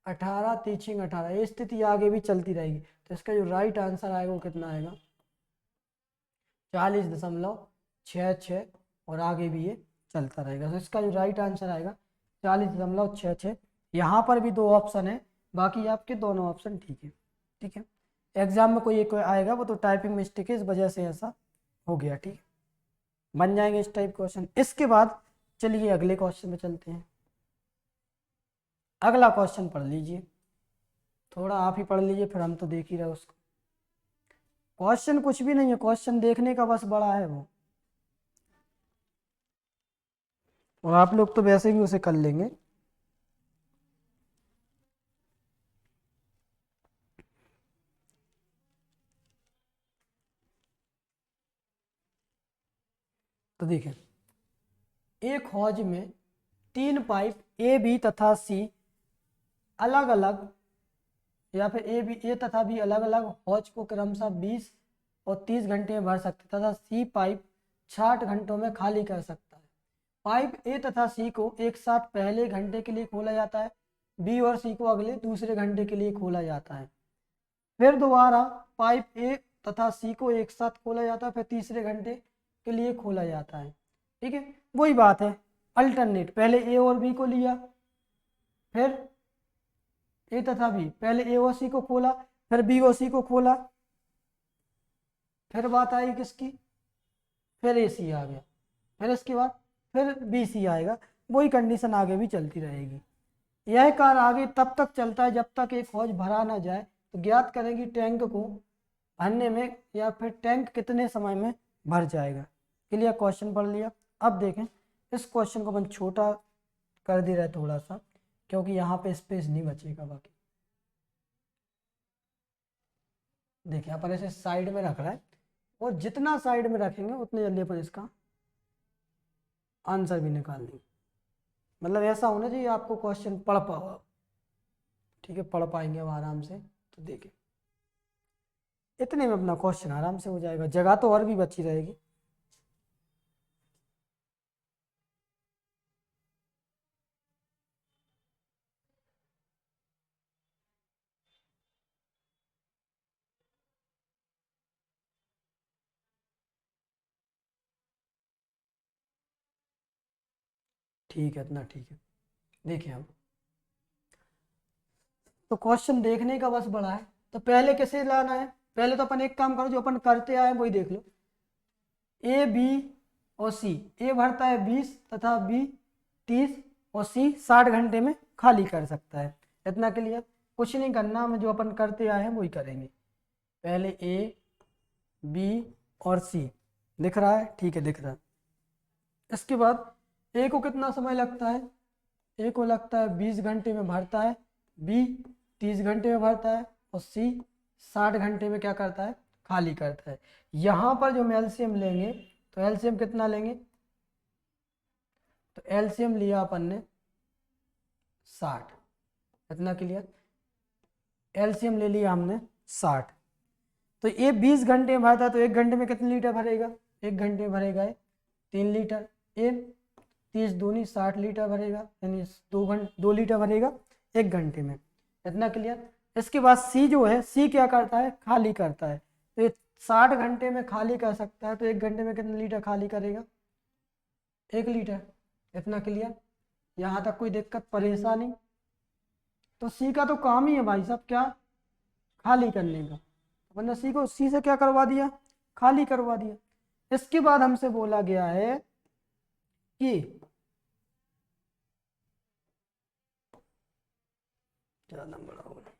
18 3 18, ये स्थिति आगे भी चलती रहेगी। तो इसका जो राइट आंसर आएगा वो कितना आएगा? 40.66, और आगे भी ये चलता रहेगा। तो इसका जो राइट आंसर आएगा 40.66। यहाँ पर भी 2 ऑप्शन है, बाकी आपके दोनों ऑप्शन ठीक है। ठीक है, एग्जाम में कोई एक आएगा वो तो टाइपिंग मिस्टेक है, इस वजह से ऐसा हो गया। ठीक है, बन जाएंगे इस टाइप क्वेश्चन। इसके बाद चलिए अगले क्वेश्चन में चलते हैं। अगला क्वेश्चन पढ़ लीजिए, थोड़ा आप ही पढ़ लीजिए, फिर हम तो देख ही रहे उसको। क्वेश्चन कुछ भी नहीं है, क्वेश्चन देखने का बस बड़ा है वो, और आप लोग तो वैसे भी उसे कर लेंगे। तो देखिए, एक हौज में 3 पाइप ए बी तथा सी अलग अलग, या फिर ए तथा बी अलग अलग हौज को क्रमशः 20 और 30 घंटे में भर सकते तथा सी पाइप 60 घंटों में खाली कर सकता है। पाइप ए तथा सी को एक साथ पहले घंटे के लिए खोला जाता है, बी और सी को अगले दूसरे घंटे के लिए खोला जाता है। फिर दोबारा पाइप ए तथा सी को एक साथ खोला जाता है, फिर तीसरे घंटे के लिए खोला जाता है। ठीक है, वही बात है, अल्टरनेट। पहले ए और बी को लिया, फिर ए तथा बी, पहले ए और सी को खोला, फिर बी और सी को खोला, फिर बात आई किसकी? फिर ए सी आ गया, फिर इसके बाद फिर बी सी आएगा। वही कंडीशन आगे भी चलती रहेगी। यह कार्य आगे तब तक चलता है जब तक एक हौज भरा ना जाए। तो ज्ञात करेंगे टैंक को भरने में, या फिर टैंक कितने समय में भर जाएगा। क्लियर? क्वेश्चन पढ़ लिया। अब देखें, इस क्वेश्चन को अपन छोटा कर दे रहे थोड़ा सा, क्योंकि यहाँ पे स्पेस नहीं बचेगा बाकी। देखिए अपन इसे साइड में रख रहा है, और जितना साइड में रखेंगे उतने जल्दी अपन इसका आंसर भी निकाल देंगे। मतलब ऐसा होना चाहिए आपको क्वेश्चन पढ़ पाओ। ठीक है, पढ़ पाएंगे अब आराम से। तो देखिए, इतने में अपना क्वेश्चन आराम से हो जाएगा, जगह तो और भी बची रहेगी। ठीक है, इतना ठीक है। देखिए अब तो क्वेश्चन देखने का बस बड़ा है। तो पहले कैसे लाना है? पहले तो अपन एक काम करो, जो अपन करते आए वही देख लो। ए बी और सी, ए भरता है 20 तथा बी 30 और सी 60 घंटे में खाली कर सकता है। इतना क्लियर? कुछ नहीं करना, हम जो अपन करते आए हैं वही करेंगे। पहले ए बी और सी दिख रहा है? ठीक है, दिख रहा है। इसके बाद ए को कितना समय लगता है, ए को लगता है 20 घंटे में भरता है, बी 30 घंटे में भरता है और सी 60 घंटे में क्या करता है, खाली करता है। यहाँ पर जो हम एलसीएम लेंगे तो एलसीएम कितना लेंगे, तो एलसीएम लिया अपन ने 60, इतना क्लियर, एलसीएम ले लिया हमने 60। तो ये 20 घंटे में भरता है तो 1 घंटे में कितने लीटर भरेगा, 1 घंटे में भरेगा 3 लीटर, ये 30 दूनी 60 लीटर भरेगा, यानी 2 लीटर भरेगा 1 घंटे में, इतना क्लियर। इसके बाद सी जो है, सी क्या करता है, खाली करता है। तो ये 60 घंटे में खाली कर सकता है तो 1 घंटे में कितने लीटर खाली करेगा, 1 लीटर, इतना क्लियर। यहाँ तक कोई दिक्कत परेशानी, तो सी का तो काम ही है भाई साहब क्या, खाली करने का, वरना सी को सी से क्या करवा दिया, खाली करवा दिया। इसके बाद हमसे बोला गया है कि ज़्यादा बड़ा होगा,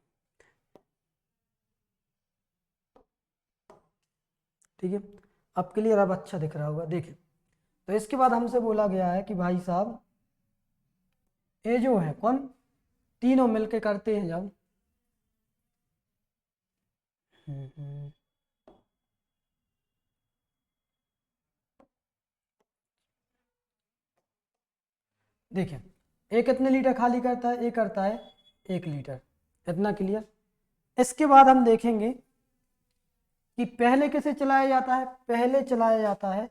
ठीक है, अब क्लियर, अब अच्छा दिख रहा होगा, देखिए। तो इसके बाद हमसे बोला गया है कि भाई साहब ये जो है कौन, तीनों मिलके करते हैं जब, देखिए ये कितने लीटर खाली करता है, ये करता है 1 लीटर, इतना क्लियर। इसके बाद हम देखेंगे कि पहले किसे चलाया जाता है, पहले चलाया जाता है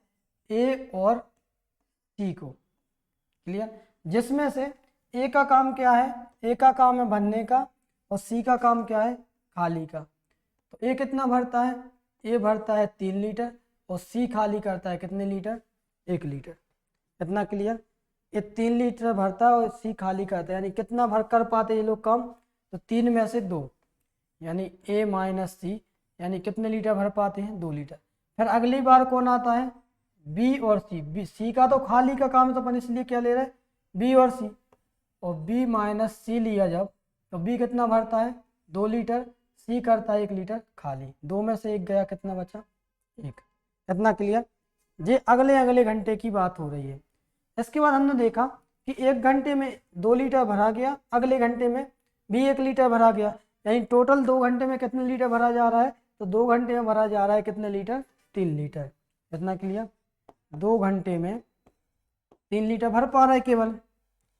ए और सी को, क्लियर। जिसमें से ए का काम क्या है, ए का काम है भरने का और सी का काम क्या है, खाली का। तो ए कितना भरता है, ए भरता है 3 लीटर और सी खाली करता है कितने लीटर, 1 लीटर, इतना क्लियर। ये 3 लीटर भरता है और सी खाली करता है, यानी कितना भर कर पाते ये लोग काम, तो 3 में से 2, यानी ए माइनस सी, यानी कितने लीटर भर पाते हैं, 2 लीटर। फिर अगली बार कौन आता है, बी और सी, बी सी का तो खाली का काम है तो अपन इसलिए क्या ले रहे हैं, बी और सी, और बी माइनस सी लिया जब, तो बी कितना भरता है, 2 लीटर, सी करता है 1 लीटर खाली, 2 में से 1 गया, कितना बचा, 1, इतना क्लियर। ये अगले अगले घंटे की बात हो रही है। इसके बाद हमने देखा कि 1 घंटे में 2 लीटर भरा गया, अगले घंटे में भी 1 लीटर भरा गया, यानी टोटल 2 घंटे में कितने लीटर भरा जा रहा है, तो 2 घंटे में भरा जा रहा है कितने लीटर, 3 लीटर, इतना क्लियर। 2 घंटे में 3 लीटर भर पा रहा है केवल,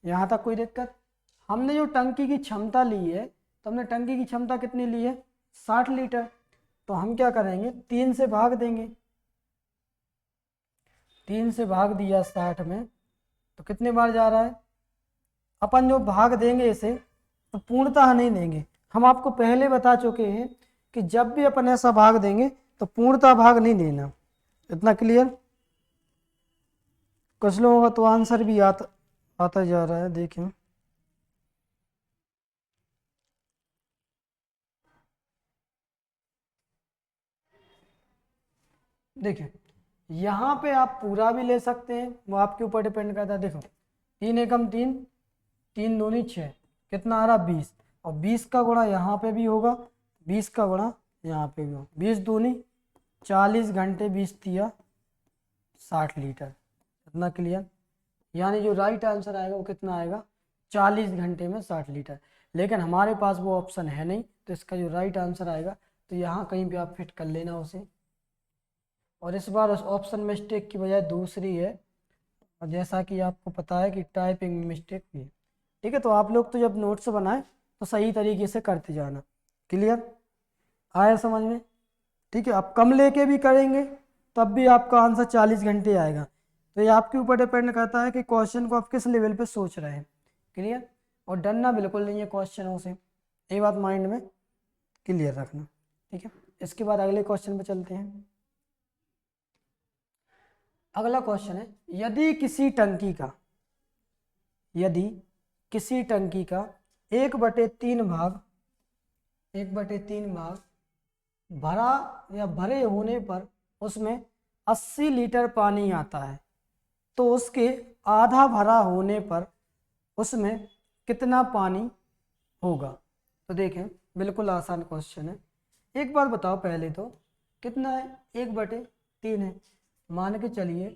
यहाँ तक कोई दिक्कत। हमने जो टंकी की क्षमता ली है, तो हमने टंकी की क्षमता कितनी ली है, 60 लीटर, तो हम क्या करेंगे, 3 से भाग देंगे, 3 से भाग दिया 60 में, तो कितने बार जा रहा है, अपन जो भाग देंगे इसे तो पूर्णतः नहीं देंगे, हम आपको पहले बता चुके हैं कि जब भी अपन ऐसा भाग देंगे तो पूर्णतः भाग नहीं देना, इतना क्लियर। कुछ लोगों का तो आंसर भी आता जा रहा है, देखें देखिए, यहाँ पे आप पूरा भी ले सकते हैं, वो आपके ऊपर डिपेंड करता है। देखो 3 एकम 3, 3 दूनी 6, कितना आ रहा 20, और 20 का गुणा यहाँ पे भी होगा, 20 का गुणा यहाँ पे भी होगा, 20 दूनी 40 घंटे, 20 दिया 60 लीटर, इतना क्लियर। यानी जो राइट आंसर आएगा वो कितना आएगा, 40 घंटे में 60 लीटर। लेकिन हमारे पास वो ऑप्शन है नहीं, तो इसका जो राइट आंसर आएगा तो यहाँ कहीं भी आप फिट कर लेना उसे। और इस बार उस ऑप्शन मिस्टेक की बजाय दूसरी है, और जैसा कि आपको पता है कि टाइपिंग में मिस्टेक भी है, ठीक है। तो आप लोग तो जब नोट्स बनाएं तो सही तरीके से करते जाना, क्लियर आया समझ में, ठीक है। आप कम लेके भी करेंगे तब भी आपका आंसर 40 घंटे आएगा। तो ये आपके ऊपर डिपेंड करता है कि क्वेश्चन को आप किस लेवल पे सोच रहे हैं, क्लियर। और डरना बिल्कुल नहीं है क्वेश्चनों से, ये बात माइंड में क्लियर रखना, ठीक है। इसके बाद अगले क्वेश्चन पे चलते हैं। अगला क्वेश्चन है, यदि किसी टंकी का 1/3 भाग भरा या भरे होने पर उसमें 80 लीटर पानी आता है, तो उसके आधा भरा होने पर उसमें कितना पानी होगा। तो देखें बिल्कुल आसान क्वेश्चन है। एक बार बताओ पहले तो कितना है, 1/3 है, मान के चलिए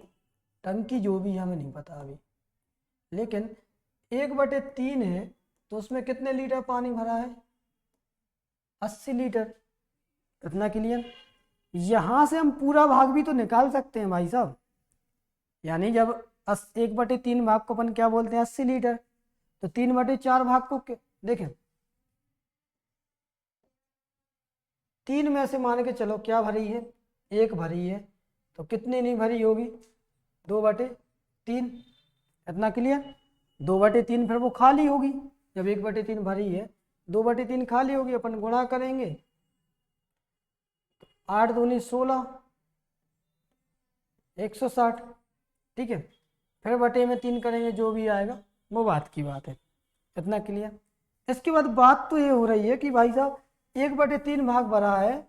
टंकी जो भी हमें नहीं पता अभी, लेकिन 1/3 है तो उसमें कितने लीटर पानी भरा है? 80 लीटर। इतना क्लियर। यहाँ से हम पूरा भाग भी तो निकाल सकते हैं भाई साहब। यानी जब 1/3 भाग को अपन क्या बोलते हैं? 80 लीटर। तो 3/4 भाग को देखें, 3 में से मान के चलो क्या भरी है? 1 भरी है। तो कितनी नहीं भरी होगी? 2/3। इतना क्लियर। 2/3 फिर वो खाली होगी। जब 1/3 भरी है, 2/3 खाली होगी, अपन गुणा करेंगे। 8 दूनी 16, 160। ठीक है, फिर बटे में 3 करेंगे, जो भी आएगा वो बात की बात है। इतना क्लियर। इसके बाद बात तो ये हो रही है कि भाई साहब 1/3 भाग भरा है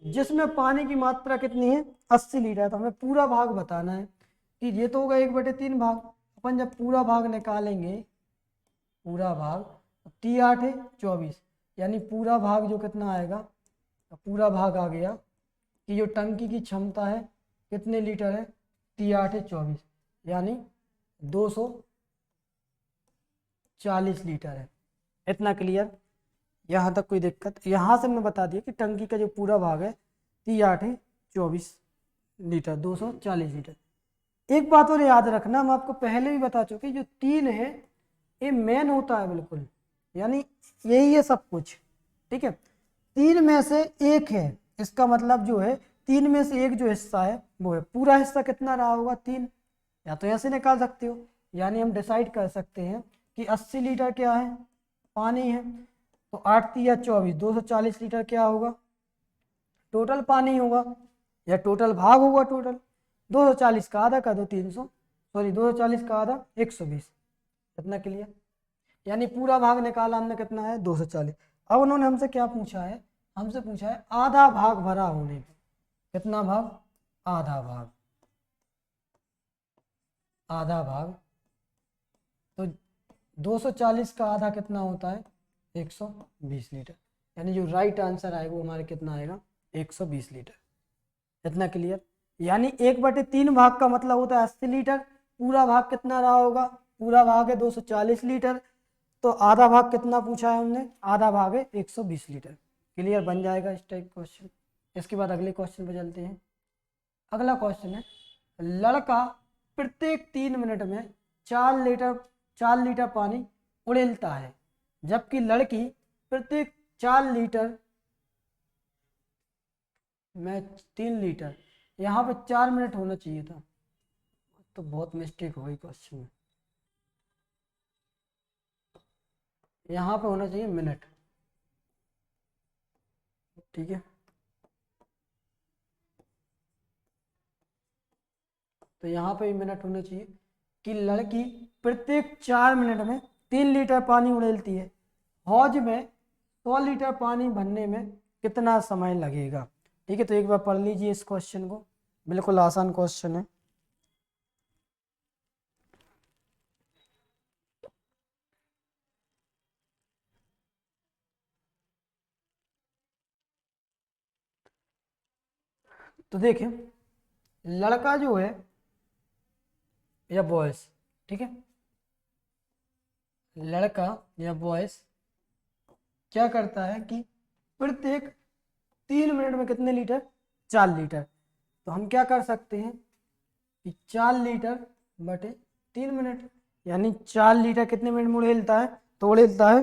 जिसमें पानी की मात्रा कितनी है? 80 लीटर। तो हमें पूरा भाग बताना है कि ये तो होगा 1/3 भाग। अपन जब पूरा भाग निकालेंगे, पूरा भाग 3 8 है 24, यानी पूरा भाग जो कितना आएगा? पूरा भाग आ गया कि जो टंकी की क्षमता है कितने लीटर है? 3 8 है 24, यानी 240 लीटर है। इतना क्लियर। यहाँ तक कोई दिक्कत? यहाँ से मैं बता दिया कि टंकी का जो पूरा भाग है 3 8 है 24 लीटर, 240 लीटर। एक बात और याद रखना, हम आपको पहले भी बता चुके, जो 3 है ये मेन होता है बिल्कुल, यानी यही है सब कुछ। ठीक है, 3 में से 1 है, इसका मतलब जो है 3 में से 1 जो हिस्सा है वो है। पूरा हिस्सा कितना रहा होगा? 3। या तो ऐसे निकाल सकते हो, यानी हम डिसाइड कर सकते हैं कि 80 लीटर क्या है? पानी है। तो 8 या 24, 240 लीटर क्या होगा? टोटल पानी होगा या टोटल भाग होगा। टोटल 240 का आधा कर दो 300, सॉरी 240 का आधा 120। कितना क्लियर? यानी पूरा भाग निकाला हमने, कितना है? 240। अब उन्होंने हमसे क्या पूछा है? हमसे पूछा है आधा भाग भरा होने पे। कितना भाग? आधा भाग। आधा भाग तो 240 का आधा कितना होता है? 120 लीटर। यानी जो राइट आंसर आएगा वो हमारे कितना आएगा? 120 लीटर। इतना क्लियर। यानी 1/3 भाग का मतलब होता है 80 लीटर। पूरा भाग कितना रहा होगा? पूरा भाग है 240 लीटर। तो आधा भाग कितना पूछा है हमने? आधा भाग है 120 लीटर। क्लियर बन जाएगा इस टाइप क्वेश्चन। इसके बाद अगले क्वेश्चन पे चलते हैं। अगला क्वेश्चन है, लड़का प्रत्येक 3 मिनट में 4 लीटर पानी उड़ेलता है, जबकि लड़की प्रत्येक 4 लीटर में 3 लीटर। यहाँ पे 4 मिनट होना चाहिए था, तो बहुत मिस्टेक हो गई क्वेश्चन में। यहाँ पे होना चाहिए मिनट। ठीक है, तो यहाँ पे मिनट होना चाहिए कि लड़की प्रत्येक 4 मिनट में 3 लीटर पानी उड़ेलती है, हौज में 100 लीटर पानी भरने में कितना समय लगेगा? ठीक है, तो एक बार पढ़ लीजिए इस क्वेश्चन को, बिल्कुल आसान क्वेश्चन है। तो देखिए, लड़का जो है या बॉयज, ठीक है, लड़का या बॉयज क्या करता है कि प्रत्येक 3 मिनट में कितने लीटर? 4 लीटर। तो हम क्या कर सकते हैं कि 4 लीटर बटे 3 मिनट, यानी 4 लीटर कितने मिनट में उड़ेलता है? तो उड़ेलता है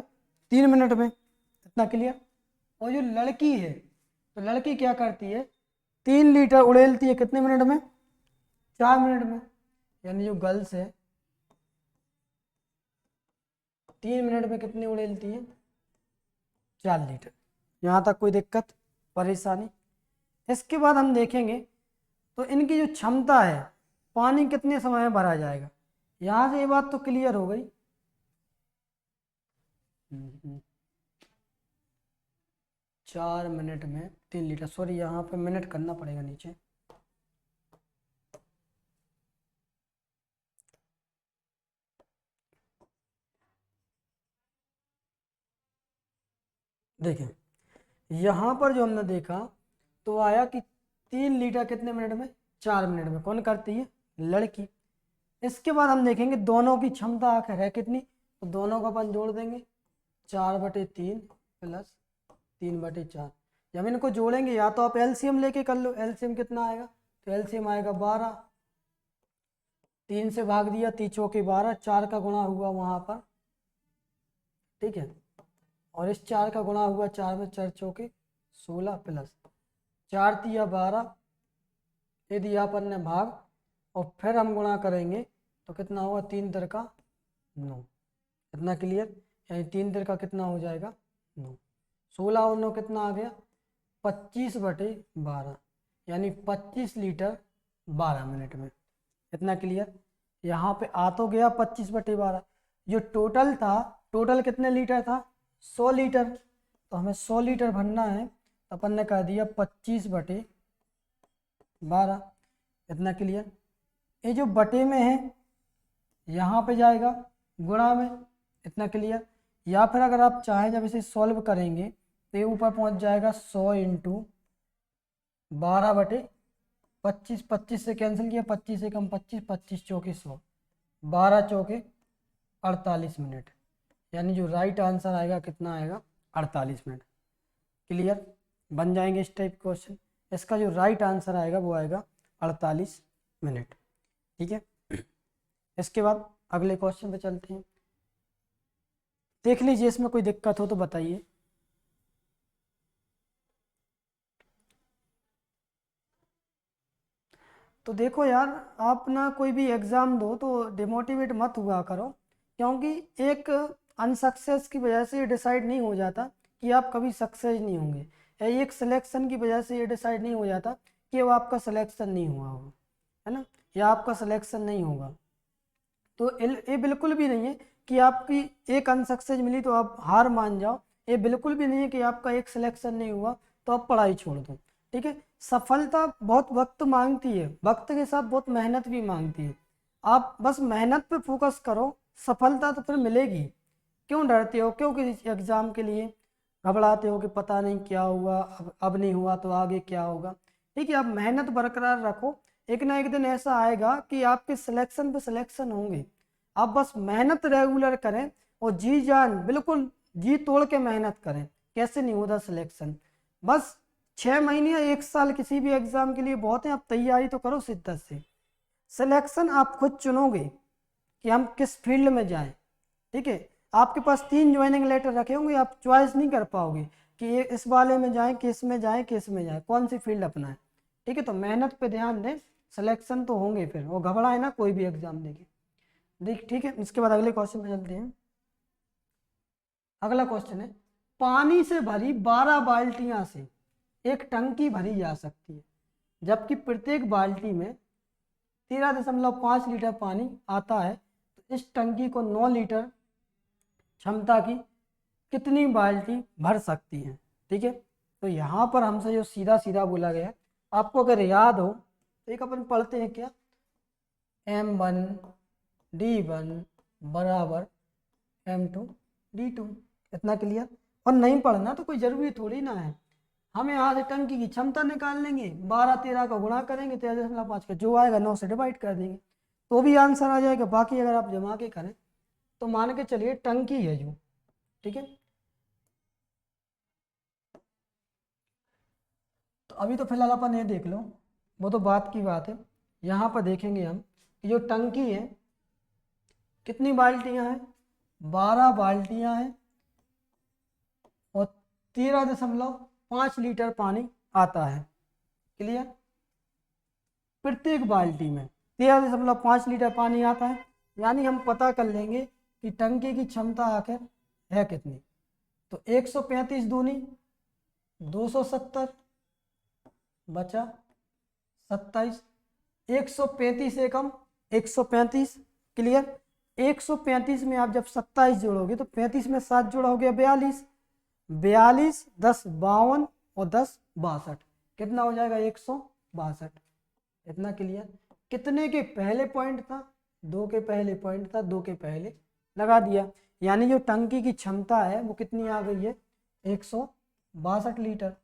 3 मिनट में। इतना क्लियर। और जो लड़की है, तो लड़की क्या करती है? 3 लीटर उड़ेलती है कितने मिनट में? 4 मिनट में। यानी जो गर्ल्स है 3 मिनट में कितनी उड़ेलती है? 4 लीटर। यहाँ तक कोई दिक्कत परेशानी? इसके बाद हम देखेंगे तो इनकी जो क्षमता है, पानी कितने समय में भरा जाएगा। यहाँ से ये बात तो क्लियर हो गई। 4 मिनट में 3 लीटर, सॉरी यहाँ पे मिनट करना पड़ेगा नीचे। देखें, यहाँ पर जो हमने देखा तो आया कि 3 लीटर कितने मिनट में? 4 मिनट में। कौन करती है? लड़की। इसके बाद हम देखेंगे दोनों की क्षमता आखिर है कितनी, तो दोनों को अपन जोड़ देंगे 4/3 प्लस 3/4। जब इनको जोड़ेंगे या तो आप एलसीएम लेके कर लो, एलसीएम कितना आएगा, तो एलसीएम आएगा 12, 3 से भाग दिया 3 चौके 12, 4 का गुणा हुआ वहाँ पर, ठीक है, और इस 4 का गुणा हुआ 4 में 4 चौके 16 प्लस 4 तिया 12, ये दिया अपन ने भाग, और फिर हम गुणा करेंगे तो कितना होगा 3 तिर का 9। इतना क्लियर, यानी 3 तिर का कितना हो जाएगा 9, 16 और 9 कितना आ गया 25/12, यानी 25 लीटर 12 मिनट में। इतना क्लियर, यहाँ पे आ तो गया 25/12, जो टोटल था, टोटल कितने लीटर था 100 लीटर, तो हमें 100 लीटर भरना है, तो अपन ने कह दिया 25/12। इतना क्लियर, ये जो बटे में है यहाँ पे जाएगा गुणा में। इतना क्लियर, या फिर अगर आप चाहें जब इसे सॉल्व करेंगे तो ये ऊपर पहुँच जाएगा 100 × 12/25, 25 से कैंसिल किया, 25 से कम 25, 25 चौके 100, 12 चौके 48 मिनट, यानी जो राइट आंसर आएगा कितना आएगा 48 मिनट। क्लियर, बन जाएंगे इस टाइप क्वेश्चन। इसका जो राइट आंसर आएगा वो आएगा 48 मिनट। ठीक है, इसके बाद अगले क्वेश्चन पे चलते हैं। देख लीजिए, इसमें कोई दिक्कत हो तो बताइए। तो देखो यार, आप ना कोई भी एग्ज़ाम दो तो डिमोटिवेट मत हुआ करो, क्योंकि एक अनसक्सेस की वजह से ये डिसाइड नहीं हो जाता कि आप कभी सक्सेस नहीं होंगे, या एक सिलेक्शन की वजह से ये डिसाइड नहीं हो जाता कि वो आपका सिलेक्शन नहीं हुआ होगा, है ना, या आपका सिलेक्शन नहीं होगा। तो ये बिल्कुल भी नहीं है कि आपकी एक अनसक्सेस मिली तो आप हार मान जाओ, ये बिल्कुल भी नहीं है कि आपका एक सिलेक्शन नहीं हुआ तो आप पढ़ाई छोड़ दो। ठीक है, सफलता बहुत वक्त मांगती है, वक्त के साथ बहुत मेहनत भी मांगती है। आप बस मेहनत पे फोकस करो, सफलता तो फिर मिलेगी। क्यों डरते हो, क्यों किसी एग्ज़ाम के लिए घबराते हो कि पता नहीं क्या हुआ, अब नहीं हुआ तो आगे क्या होगा। ठीक है, आप मेहनत बरकरार रखो, एक ना एक दिन ऐसा आएगा कि आपके सिलेक्शन पे सिलेक्शन होंगे। आप बस मेहनत रेगुलर करें और जी जान बिल्कुल जी तोड़ के मेहनत करें, कैसे नहीं होता सिलेक्शन। बस 6 महीने या 1 साल किसी भी एग्ज़ाम के लिए बहुत है, आप तैयारी तो करो शिद्दत से। सिलेक्शन आप खुद चुनोगे कि हम किस फील्ड में जाएं। ठीक है, आपके पास 3 ज्वाइनिंग लेटर रखे होंगे, आप चॉइस नहीं कर पाओगे कि ये इस वाले में जाएं, किस में जाएं, किस में जाएं, कौन सी फील्ड अपनाएं। ठीक है, तो मेहनत पे ध्यान दें, सिलेक्शन तो होंगे फिर, वो घबराए ना कोई भी एग्जाम देके। देख, ठीक है, इसके बाद अगले क्वेश्चन पे चलते हैं। अगला क्वेश्चन है, पानी से भरी 12 बाल्टियां से एक टंकी भरी जा सकती है, जबकि प्रत्येक बाल्टी में 13.5 लीटर पानी आता है, तो इस टंकी को 9 लीटर क्षमता की कितनी बाल्टी भर सकती है। ठीक है, तो यहाँ पर हमसे जो सीधा सीधा बोला गया है, आपको अगर याद हो तो एक अपन पढ़ते हैं क्या, M1D1 बराबर M2 D2। इतना क्लियर, और नहीं पढ़ना तो कोई ज़रूरी थोड़ी ना है। हम यहाँ से टंकी की क्षमता निकाल लेंगे, 12-13 का गुणा करेंगे, 13.5 का जो आएगा 9 से डिवाइड कर देंगे तो भी आंसर आ जाएगा। बाकी अगर आप जमा के करें तो मान के चलिए टंकी है जो, ठीक है, तो अभी तो फिलहाल अपन ये देख लो, वो तो बात की बात है। यहाँ पर देखेंगे हम कि जो टंकी है कितनी बाल्टियाँ हैं, 12 बाल्टियाँ हैं और 13.5 लीटर पानी आता है। क्लियर, प्रत्येक बाल्टी में 13.5 लीटर पानी आता है, यानी हम पता कर लेंगे कि टंकी की क्षमता आखिर है कितनी। तो 135 दूनी 270 बचा 27, 135 से कम 135। क्लियर, 135 में आप जब 27 जोड़ोगे तो 35 में 7 जोड़ा हो गया 42, 42 10 52 और 10 62, कितना हो जाएगा 162। इतना क्लियर, कितने के पहले पॉइंट था, 2 के पहले पॉइंट था, 2 के पहले लगा दिया, यानी जो टंकी की क्षमता है वो कितनी आ गई है 162 लीटर।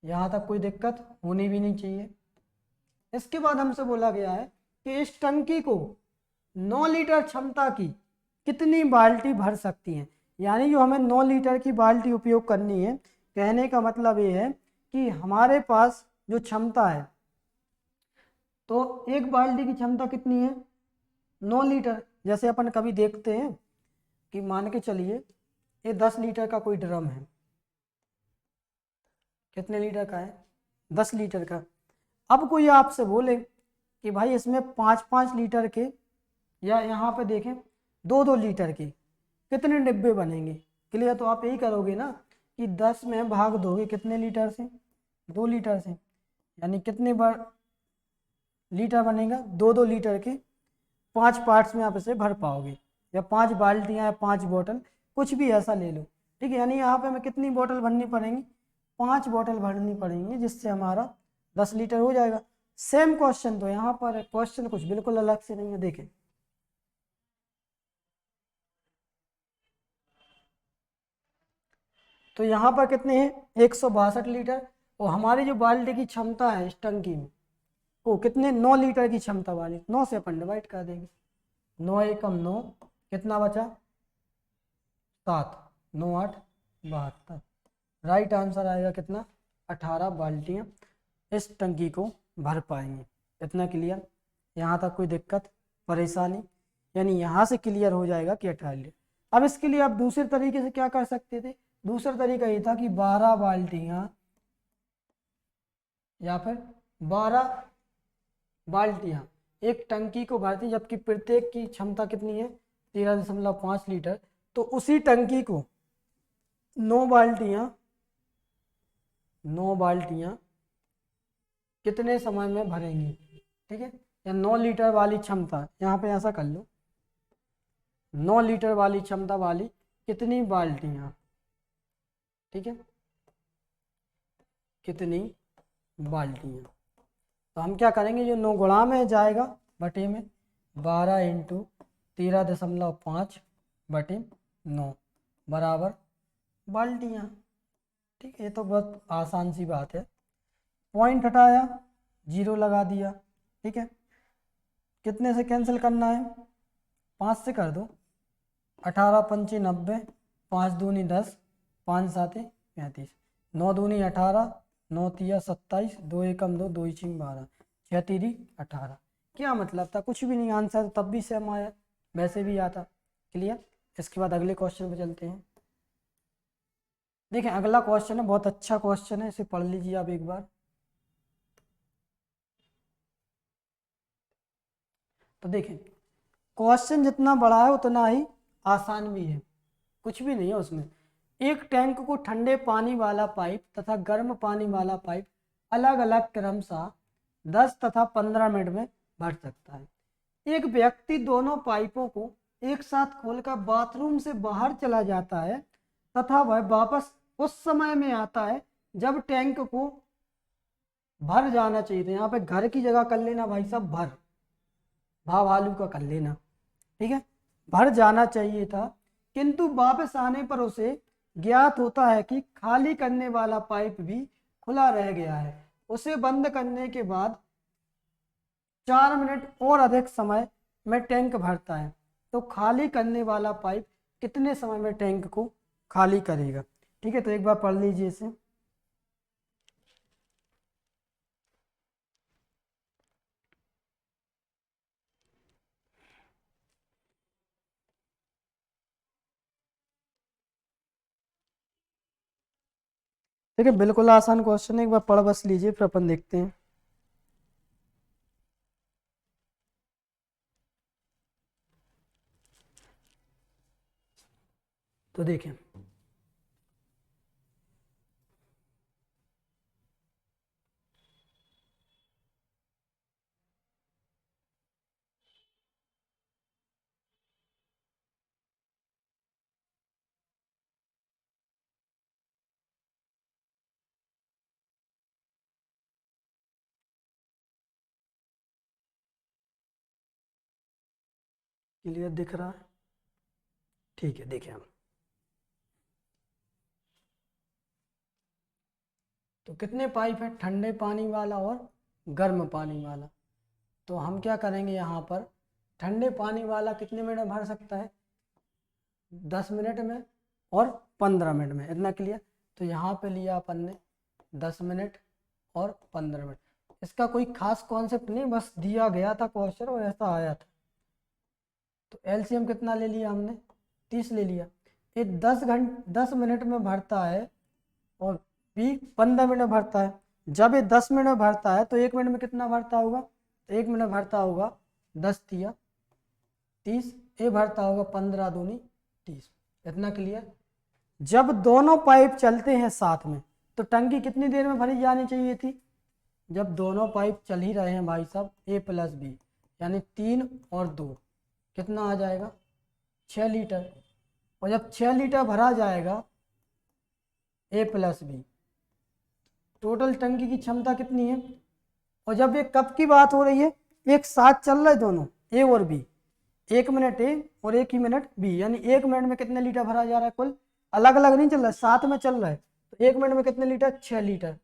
यहाँ तक कोई दिक्कत होनी भी नहीं चाहिए। इसके बाद हमसे बोला गया है कि इस टंकी को 9 लीटर क्षमता की कितनी बाल्टी भर सकती हैं। यानी जो हमें 9 लीटर की बाल्टी उपयोग करनी है, कहने का मतलब ये है कि हमारे पास जो क्षमता है, तो एक बाल्टी की क्षमता कितनी है, 9 लीटर। जैसे अपन कभी देखते हैं कि मान के चलिए ये 10 लीटर का कोई ड्रम है, कितने लीटर का है, 10 लीटर का। अब कोई आपसे बोले कि भाई इसमें 5-5 लीटर के, या यहाँ पे देखें 2-2 लीटर के कितने डिब्बे बनेंगे। क्लियर, तो आप यही करोगे ना कि 10 में भाग दोगे कितने लीटर से, 2 लीटर से, यानी कितने बार लीटर बनेगा, 2-2 लीटर के 5 पार्ट्स में आप इसे भर पाओगे, या 5 बाल्टियाँ या 5 बोतल, कुछ भी ऐसा ले लो। ठीक है, यानी यहाँ पे हमें कितनी बोतल भरनी पड़ेंगी, 5 बोतल भरनी पड़ेंगी, जिससे हमारा 10 लीटर हो जाएगा। सेम क्वेश्चन, तो यहाँ पर क्वेश्चन कुछ बिल्कुल अलग से नहीं है। देखें, तो यहाँ पर कितने हैं, 162 लीटर, और हमारी जो बाल्टी की क्षमता है इस टंकी में वो कितने, 9 लीटर की क्षमता वाली, 9 से अपन डिवाइड कर देंगे, 9 एकम 9, कितना बचा 7, 9 8 72। राइट आंसर आएगा कितना, 18 बाल्टियाँ इस टंकी को भर पाएंगे। इतना क्लियर, यहाँ तक कोई दिक्कत परेशानी, यानी यहाँ से क्लियर हो जाएगा कि 18 लीटर। अब इसके लिए आप दूसरे तरीके से क्या कर सकते थे, दूसरा तरीका ये था कि 12 बाल्टियाँ या फिर 12 बाल्टियाँ एक टंकी को भरती, जबकि प्रत्येक की क्षमता कितनी है, 13.5 लीटर। तो उसी टंकी को 9 बाल्टियाँ कितने समय में भरेंगी। ठीक है, या 9 लीटर वाली क्षमता, यहाँ पे ऐसा कर लो, 9 लीटर वाली क्षमता वाली कितनी बाल्टियाँ, ठीक है, कितनी बाल्टियाँ। तो हम क्या करेंगे, जो 9 गुणा में जाएगा बटे में, 12 इंटू 13.5 बटे 9 बराबर बाल्टियाँ। ठीक है, ये तो बहुत आसान सी बात है। पॉइंट हटाया, 0 लगा दिया। ठीक है, कितने से कैंसिल करना है, 5 से कर दो, 18 पंचे 90, 5 दूनी 10, 5 साते 35, 9 दूनी 18, 9 तिया 27, 2 एकम 2, 2 इचिंग 12, 6 तीरी 18। क्या मतलब था, कुछ भी नहीं, आंसर तब भी सेम आया, वैसे भी आता। क्लियर, इसके बाद अगले क्वेश्चन पे चलते हैं। देखें, अगला क्वेश्चन है, बहुत अच्छा क्वेश्चन है, इसे पढ़ लीजिए आप एक बार। तो देखें, क्वेश्चन जितना बड़ा है उतना ही आसान भी है, कुछ भी नहीं है उसमें। एक टैंक को ठंडे पानी वाला पाइप तथा गर्म पानी वाला पाइप अलग अलग क्रमशः 10 तथा 15 मिनट में भर सकता है। एक व्यक्ति दोनों पाइपों को एक साथ खोलकर बाथरूम से बाहर चला जाता है तथा वह वापस उस समय में आता है जब टैंक को भर जाना चाहिए था। यहाँ पे घर की जगह कर लेना भाई साहब, भर, भाव आलू का कर लेना। ठीक है, भर जाना चाहिए था, किंतु वापस आने पर उसे ज्ञात होता है कि खाली करने वाला पाइप भी खुला रह गया है। उसे बंद करने के बाद 4 मिनट और अधिक समय में टैंक भरता है, तो खाली करने वाला पाइप कितने समय में टैंक को खाली करेगा। ठीक है, तो एक बार पढ़ लीजिए इसे। ठीक है, बिल्कुल आसान क्वेश्चन है, एक बार पढ़ बस लीजिए, फिर अपन देखते हैं। तो देखें, क्लियर दिख रहा है। ठीक है, देखें हम, तो कितने पाइप है, ठंडे पानी वाला और गर्म पानी वाला। तो हम क्या करेंगे, यहाँ पर ठंडे पानी वाला कितने मिनट में भर सकता है, 10 मिनट में और 15 मिनट में, इतना क्लियर। तो यहाँ पे लिया अपन ने 10 मिनट और 15 मिनट। इसका कोई खास कॉन्सेप्ट नहीं, बस दिया गया था क्वेश्चन और ऐसा आया था। तो एलसीएम कितना ले लिया हमने, 30 ले लिया। ये 10 मिनट में भरता है और बी 15 मिनट में भरता है। जब ये 10 मिनट में भरता है तो 1 मिनट में कितना भरता होगा, तो 1 मिनट भरता होगा 10 तिया 30, ये भरता होगा 15 दूनी 30। इतना क्लियर। जब दोनों पाइप चलते हैं साथ में तो टंकी कितनी देर में भरी जानी चाहिए थी, जब दोनों पाइप चल ही रहे हैं भाई साहब, ए प्लस बी, यानी 3 और 2 कितना आ जाएगा, 6 लीटर। और जब 6 लीटर भरा जाएगा ए प्लस बी, टोटल टंकी की क्षमता कितनी है। और जब ये कप की बात हो रही है, एक साथ चल रहे दोनों ए और बी, 1 मिनट ए और 1 ही मिनट बी, यानी 1 मिनट में कितने लीटर भरा जा रहा है, कुल अलग अलग नहीं चल रहा है, साथ में चल रहा है। तो 1 मिनट में कितने लीटर, 6 लीटर।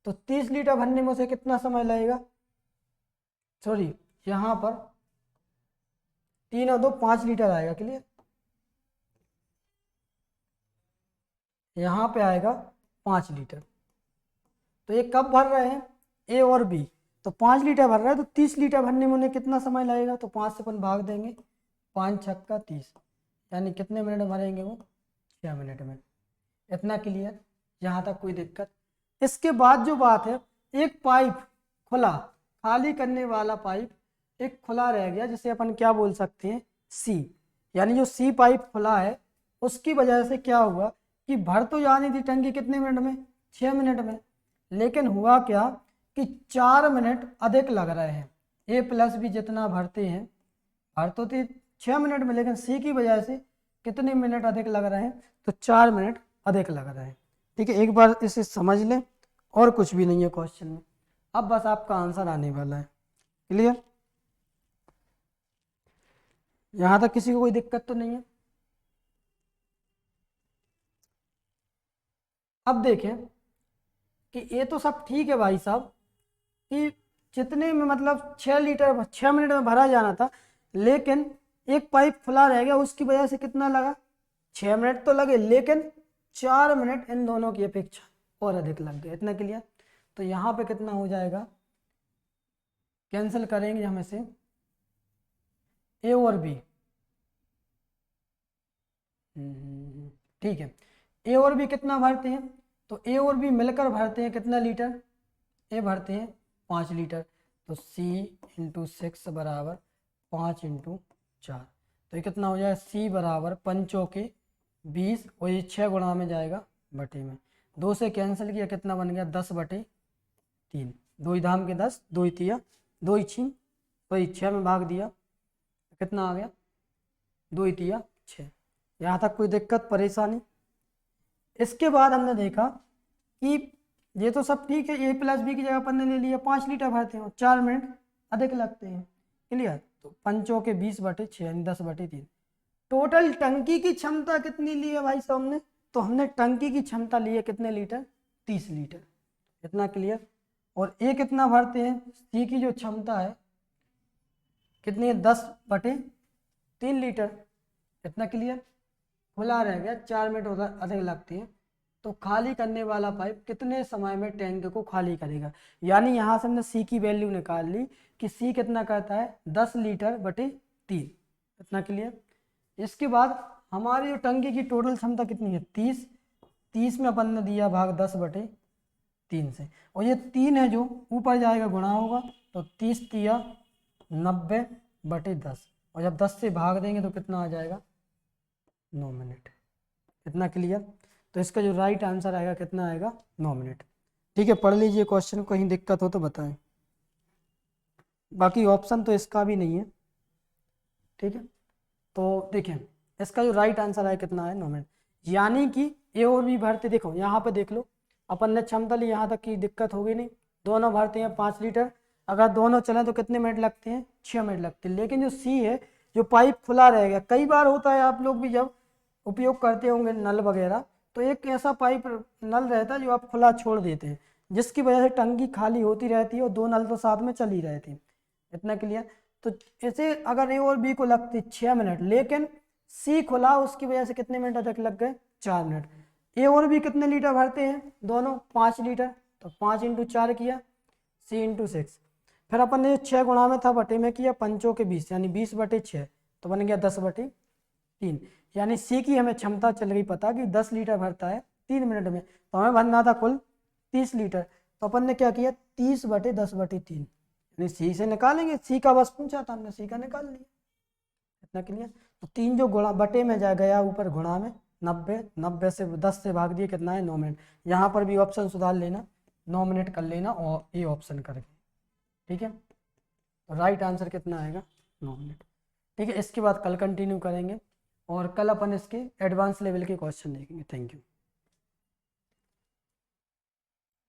तो 30 लीटर भरने में उसे कितना समय लगेगा, सॉरी यहाँ पर 3 और 2 5 लीटर आएगा, क्लियर। यहाँ पे आएगा 5 लीटर। तो ये कब भर रहे हैं, ए और बी, तो 5 लीटर भर रहा है, तो 30 लीटर भरने में उन्हें कितना समय लगेगा, तो 5 से अपन भाग देंगे, 5 छक्का 30, यानी कितने मिनट भरेंगे वो, 6 मिनट में। इतना क्लियर, यहाँ तक कोई दिक्कत। इसके बाद जो बात है, एक पाइप खुला, खाली करने वाला पाइप एक खुला रह गया, जिसे अपन क्या बोल सकते हैं, सी, यानी जो सी पाइप खुला है उसकी वजह से क्या हुआ कि भर तो जानी थी टंकी कितने मिनट में, 6 मिनट में, लेकिन हुआ क्या कि 4 मिनट अधिक लग रहे हैं। ए प्लस बी जितना भरते हैं, भर तो थी 6 मिनट में, लेकिन सी की वजह से कितने मिनट अधिक लग रहे हैं, तो 4 मिनट अधिक लग रहे हैं। ठीक है, एक बार इसे समझ लें, और कुछ भी नहीं है क्वेश्चन में, अब बस आपका आंसर आने वाला है, क्लियर। यहाँ तक किसी को कोई दिक्कत तो नहीं है। अब देखें कि ये तो सब ठीक है भाई साहब, कि जितने में मतलब 6 लीटर 6 मिनट में भरा जाना था, लेकिन एक पाइप खुला रह गया, उसकी वजह से कितना लगा, 6 मिनट तो लगे, लेकिन 4 मिनट इन दोनों की अपेक्षा और अधिक लग गए। इतना क्लियर। तो यहाँ पे कितना हो जाएगा, कैंसिल करेंगे हम इसे, ए और बी, ठीक है, ए और बी कितना भरते हैं, तो ए और बी मिलकर भरते हैं कितना लीटर, ए भरते हैं 5 लीटर, तो सी इंटू 6 बराबर 5 इंटू 4, तो ये कितना हो जाएगा, सी बराबर 5 के 20, और ये 6 गुणा में जाएगा बटे में, 2 से कैंसिल किया, कितना बन गया 10/3, 2 ही धाम के 10, 2 ही तिया 2 ही छीन, वही 6 में भाग दिया, कितना आ गया 2 ही तिया 6। यहाँ तक कोई दिक्कत परेशानी। इसके बाद हमने देखा कि ये तो सब ठीक है, ए प्लस बी की जगह अपन ने ले लिया 5 लीटर भरते हैं, 4 मिनट अधिक लगते हैं, क्लियर। तो 5 के 20/6 यानी 10/3। टोटल टंकी की क्षमता कितनी ली है भाई साहब ने, तो हमने टंकी की क्षमता ली है कितने लीटर, 30 लीटर। इतना क्लियर। और ए कितना भरते हैं, सी की जो क्षमता है कितनी है, 10/3 लीटर। इतना क्लियर। खुला रह गया, 4 मिनट अधिक लगती है, तो खाली करने वाला पाइप कितने समय में टैंक को खाली करेगा, यानी यहाँ से हमने सी की वैल्यू निकाल ली कि सी कितना कहता है 10 लीटर/3। इतना क्लियर। इसके बाद हमारी जो टंकी की टोटल क्षमता कितनी है, 30 में अपन ने दिया भाग 10/3 से, और ये 3 है जो ऊपर जाएगा गुणा होगा, तो 30 तिया 90/10, और जब 10 से भाग देंगे तो कितना आ जाएगा 9 मिनट। इतना क्लियर। तो इसका जो राइट आंसर आएगा कितना आएगा, 9 मिनट। ठीक है, पढ़ लीजिए क्वेश्चन, कहीं दिक्कत हो तो बताएं, बाकी ऑप्शन तो इसका भी नहीं है। ठीक है, तो देखें इसका जो राइट आंसर आया कितना है, 9 मिनट, यानी कि ए और बी भरते, देखो यहाँ पे देख लो, अपन ने क्षमता ली, यहाँ तक की दिक्कत होगी नहीं, दोनों भरते हैं 5 लीटर, अगर दोनों चलें तो कितने मिनट लगते हैं, 6 मिनट लगते हैं। लेकिन जो सी है, जो पाइप खुला रहेगा, कई बार होता है आप लोग भी जब उपयोग करते होंगे नल वगैरह, तो एक ऐसा पाइप नल रहता है जो आप खुला छोड़ देते हैं, जिसकी वजह से टंकी खाली होती रहती है और 2 नल तो साथ में चल ही रहती है। इतना क्लियर। तो इसे अगर ए और बी को लगती 6 मिनट, लेकिन सी खुला उसकी वजह से कितने मिनट अधिक लग गए, 4 मिनट। ए और बी कितने लीटर भरते हैं दोनों, 5 लीटर, तो 5 × 4 किया, सी × 6। फिर अपन ने 6 गुणा में था बटे में किया, 5 के 20 यानी 20/6, तो बन गया 10/3। यानी सी की हमें क्षमता चल गई पता कि 10 लीटर भरता है 3 मिनट में, तो हमें भरना था कुल 30 लीटर। तो अपन ने क्या किया, 30/10/3, यानी सी से निकालेंगे, सी का बस पूछा था हमने, सी का निकाल लिया। इतना क्लियर। तो 3 जो गुणा बटे में जा गया ऊपर गुणा में 90, 90 से 10 से भाग दिए कितना है, 9 मिनट। यहाँ पर भी ऑप्शन सुधार लेना, 9 मिनट कर लेना और ये ऑप्शन करके, ठीक है। तो राइट आंसर कितना आएगा, 9 मिनट। ठीक है, इसके बाद कल कंटिन्यू करेंगे और कल अपन इसके एडवांस लेवल के क्वेश्चन देखेंगे। Thank you.